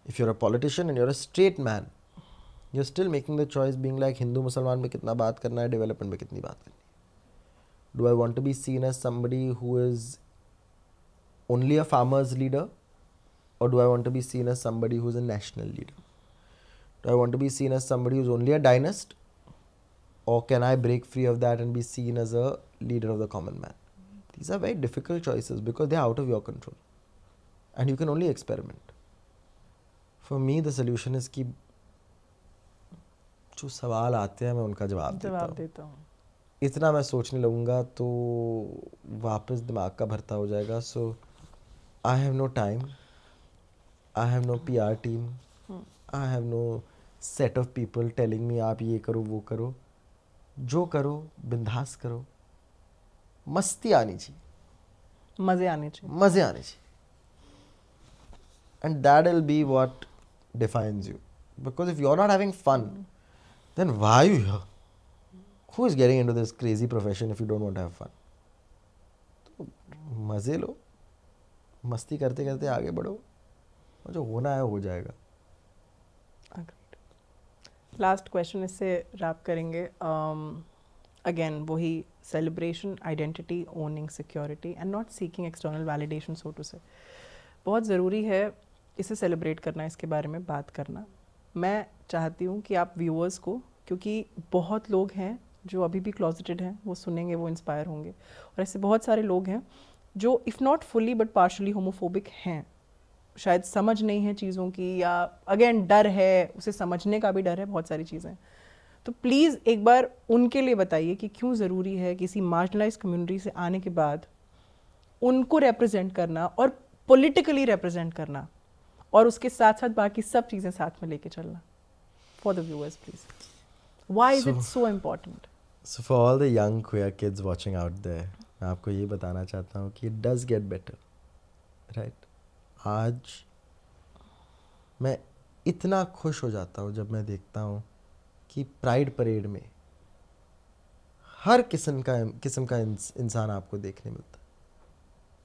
If you're a politician and you're a straight man, you're still making the choice being like Hindu Musliman में कितना बात करना है, development में कितनी बात करनी है. Do I want to be seen as somebody who is only a farmer's leader, or do I want to be seen as somebody who's a national leader? Do I want to be seen as somebody who's only a dynast, or can I break free of that and be seen as a leader of the common man? These are very difficult choices because they are out of your control and you can only experiment. For me the solution is कि जो सवाल आते हैं मैं उनका जवाब देता हूँ. इतना मैं सोचने लगूंगा तो वापस दिमाग का भरता हो जाएगा. So I have no time, I have no PR team, I have no set of people telling me आप ये करो वो करो. जो करो बिंदास करो, मस्ती आनी चाहिए, मज़े आने चाहिए, मज़े आने चाहिए. And that will be what defines you. Because if you're not having fun, then why are you here? Who is getting into this crazy profession if you don't want to have fun? तो मज़े लो, मस्ती करते करते आगे बढ़ो, और जो होना है हो जाएगा. लास्ट क्वेश्चन इससे रैप करेंगे. अगेन वही celebration, identity, owning security and not seeking external validation, so to say. बहुत ज़रूरी है इसे सेलिब्रेट करना, इसके बारे में बात करना. मैं चाहती हूँ कि आप व्यूअर्स को, क्योंकि बहुत लोग हैं जो अभी भी क्लॉजेटेड हैं, वो सुनेंगे, वो इंस्पायर होंगे, और ऐसे बहुत सारे लोग हैं जो if not fully but partially homophobic हैं. शायद समझ नहीं है चीज़ों की, या अगेन डर है, उसे समझने का भी डर है, बहुत सारी चीज़ें। तो प्लीज़ एक बार उनके लिए बताइए कि क्यों ज़रूरी है किसी मार्जिनलाइज कम्युनिटी से आने के बाद उनको रिप्रेजेंट करना और पॉलिटिकली रिप्रेजेंट करना, और उसके साथ साथ बाकी सब चीज़ें साथ में लेके चलना। For the viewers please, why is it so important? So for all the young queer kids watching out there, मैं आपको ये बताना चाहता हूँ कि it does get better, right? आज मैं इतना खुश हो जाता हूँ जब मैं देखता हूँ कि प्राइड परेड में हर किस्म का इंसान आपको देखने मिलता है.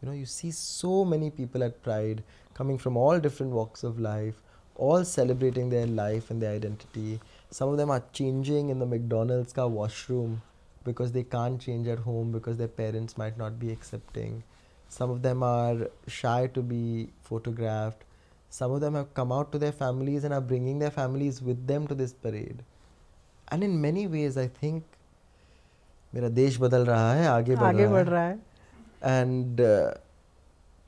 You know, you see so many people at Pride coming from all different walks of life, all celebrating their life and their identity. Some of them are changing in the McDonald's ka washroom because they can't change at home because their parents might not be accepting. Some of them are shy to be photographed. Some of them have come out to their families and are bringing their families with them to this parade. And in many ways, I think मेरा देश बदल रहा है, आगे बढ़ रहा है. And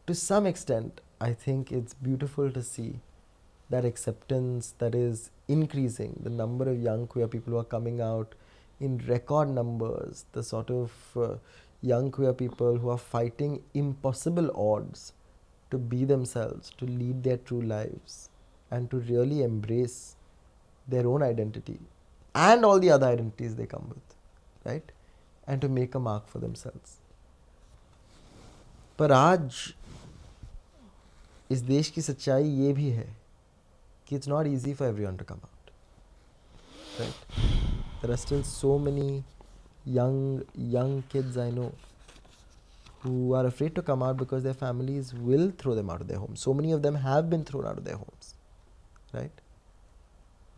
to some extent, I think it's beautiful to see that acceptance that is increasing. The number of young queer people who are coming out in record numbers, the sort of young queer people who are fighting impossible odds to be themselves, to lead their true lives, and to really embrace their own identity and all the other identities they come with, right? And to make a mark for themselves. पर आज इस देश की सच्चाई ये भी है कि it's not easy for everyone to come out, right? There are still so many young kids I know who are afraid to come out because their families will throw them out of their homes. So many of them have been thrown out of their homes, right?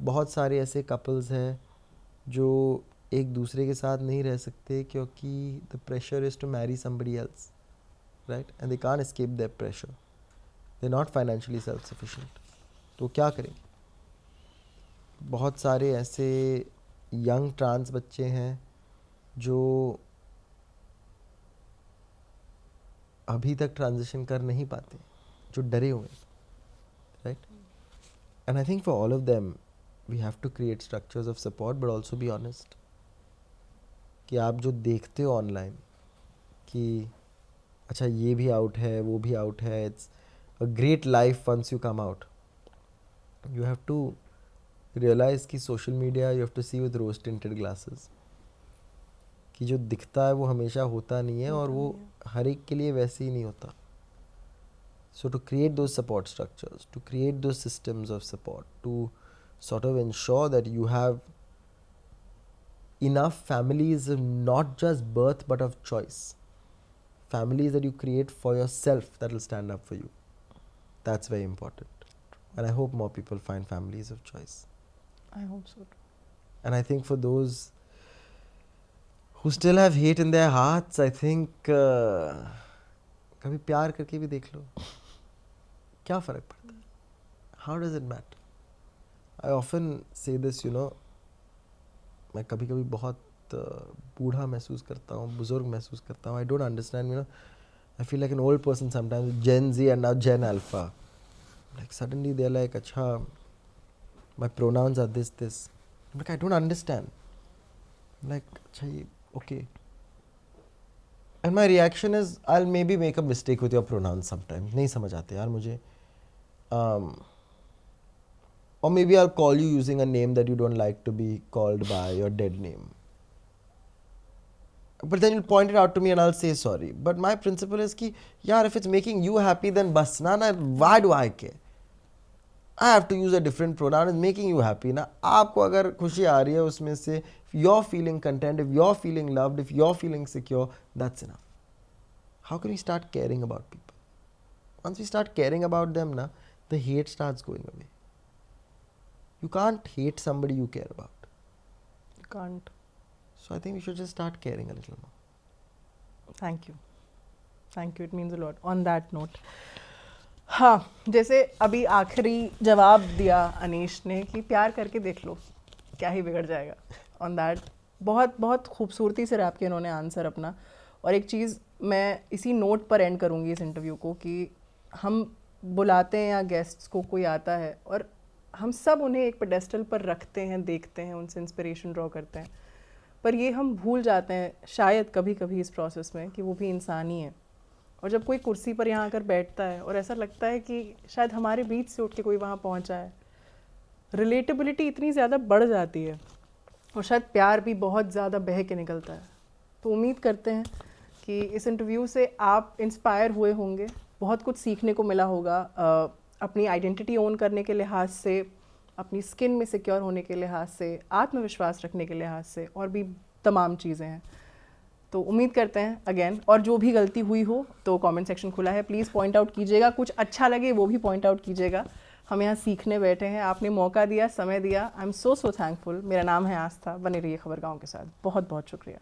बहुत सारे ऐसे couples हैं जो एक दूसरे के साथ नहीं रह सकते क्योंकि the pressure is to marry somebody else, right? And they can't escape their pressure. They're not financially self-sufficient. तो क्या करेंगे? बहुत सारे ऐसे यंग ट्रांस बच्चे हैं जो अभी तक ट्रांजिशन कर नहीं पाते, जो डरे हुए हैं, right? And I think for all of them, we have to create structures of support, but also be honest. कि आप जो देखते हो ऑनलाइन कि अच्छा ये भी आउट है, वो भी आउट है, it's a great life once you come out. You have to realise कि social media you have to see with rose tinted glasses, कि जो दिखता है वो हमेशा होता नहीं है और वो हर एक के लिए वैसे ही नहीं होता. So to create those support structures, to create those systems of support, to sort of ensure that you have enough families of not just birth but of choice. Families that you create for yourself that will stand up for you. That's very important. And I hope more people find families of choice. I hope so too. And I think for those who still have hate in their hearts, I think कभी प्यार करके भी देख लो, क्या फ़र्क पड़ता है? How does it matter? I often say this, you know, मैं कभी कभी बहुत बूढ़ा महसूस करता हूँ, बुजुर्ग महसूस करता हूँ. I don't understand, you know, I feel like an old person sometimes, Gen Z and now Gen Alpha. Like suddenly they're like, अच्छा, my pronouns are this. I'm like, I don't understand. I'm like, अच्छा ये, okay. And my reaction is, I'll maybe make a mistake with your pronouns sometimes. नहीं समझ आते यार मुझे. Or maybe I'll call you using a name that you don't like to be called by, your dead name. But then you'll point it out to me and I'll say sorry. But my principle is कि यार if it's making you happy then बस ना, why do I care? I have to use a different pronoun. It's making you happy ना. आपको अगर खुशी आ रही है उसमें से, if you're feeling content, if you're feeling loved, if you're feeling secure, that's enough. How can we start caring about people? Once we start caring about them ना, the hate starts going away. You can't hate somebody you care about. You can't. So I think we should just start caring a little more. Thank you. Thank you. It means a lot. On that note, हाँ, जैसे अभी आखिरी जवाब दिया अनीश ने कि प्यार करके देख लो, क्या ही बिगड़ जाएगा. On that, बहुत बहुत खूबसूरती से रैप किया इन्होंने आंसर अपना. और एक चीज़ मैं इसी नोट पर एंड करूँगी इस इंटरव्यू को कि हम बुलाते हैं या गेस्ट्स को कोई आता है और हम सब उन्हें एक पेडेस्टल पर रखते हैं, देखते हैं, उनसे इंस्पिरेशन ड्रॉ करते हैं, पर ये हम भूल जाते हैं शायद कभी कभी इस प्रोसेस में कि वो भी इंसान ही है। और जब कोई कुर्सी पर यहाँ आकर बैठता है और ऐसा लगता है कि शायद हमारे बीच से उठ के कोई वहाँ पहुँचा है, रिलेटेबिलिटी इतनी ज़्यादा बढ़ जाती है और शायद प्यार भी बहुत ज़्यादा बह के निकलता है। तो उम्मीद करते हैं कि इस इंटरव्यू से आप इंस्पायर हुए होंगे, बहुत कुछ सीखने को मिला होगा, अपनी आइडेंटिटी ओन करने के लिहाज से, अपनी स्किन में सिक्योर होने के लिहाज से, आत्मविश्वास रखने के लिहाज से, और भी तमाम चीज़ें हैं। तो उम्मीद करते हैं अगेन, और जो भी गलती हुई हो तो कमेंट सेक्शन खुला है, प्लीज़ पॉइंट आउट कीजिएगा, कुछ अच्छा लगे वो भी पॉइंट आउट कीजिएगा। हम यहाँ सीखने बैठे हैं, आपने मौका दिया, समय दिया, आई एम सो थैंकफुल। मेरा नाम है आस्था, बने रहिए खबरगांव के साथ। बहुत बहुत शुक्रिया।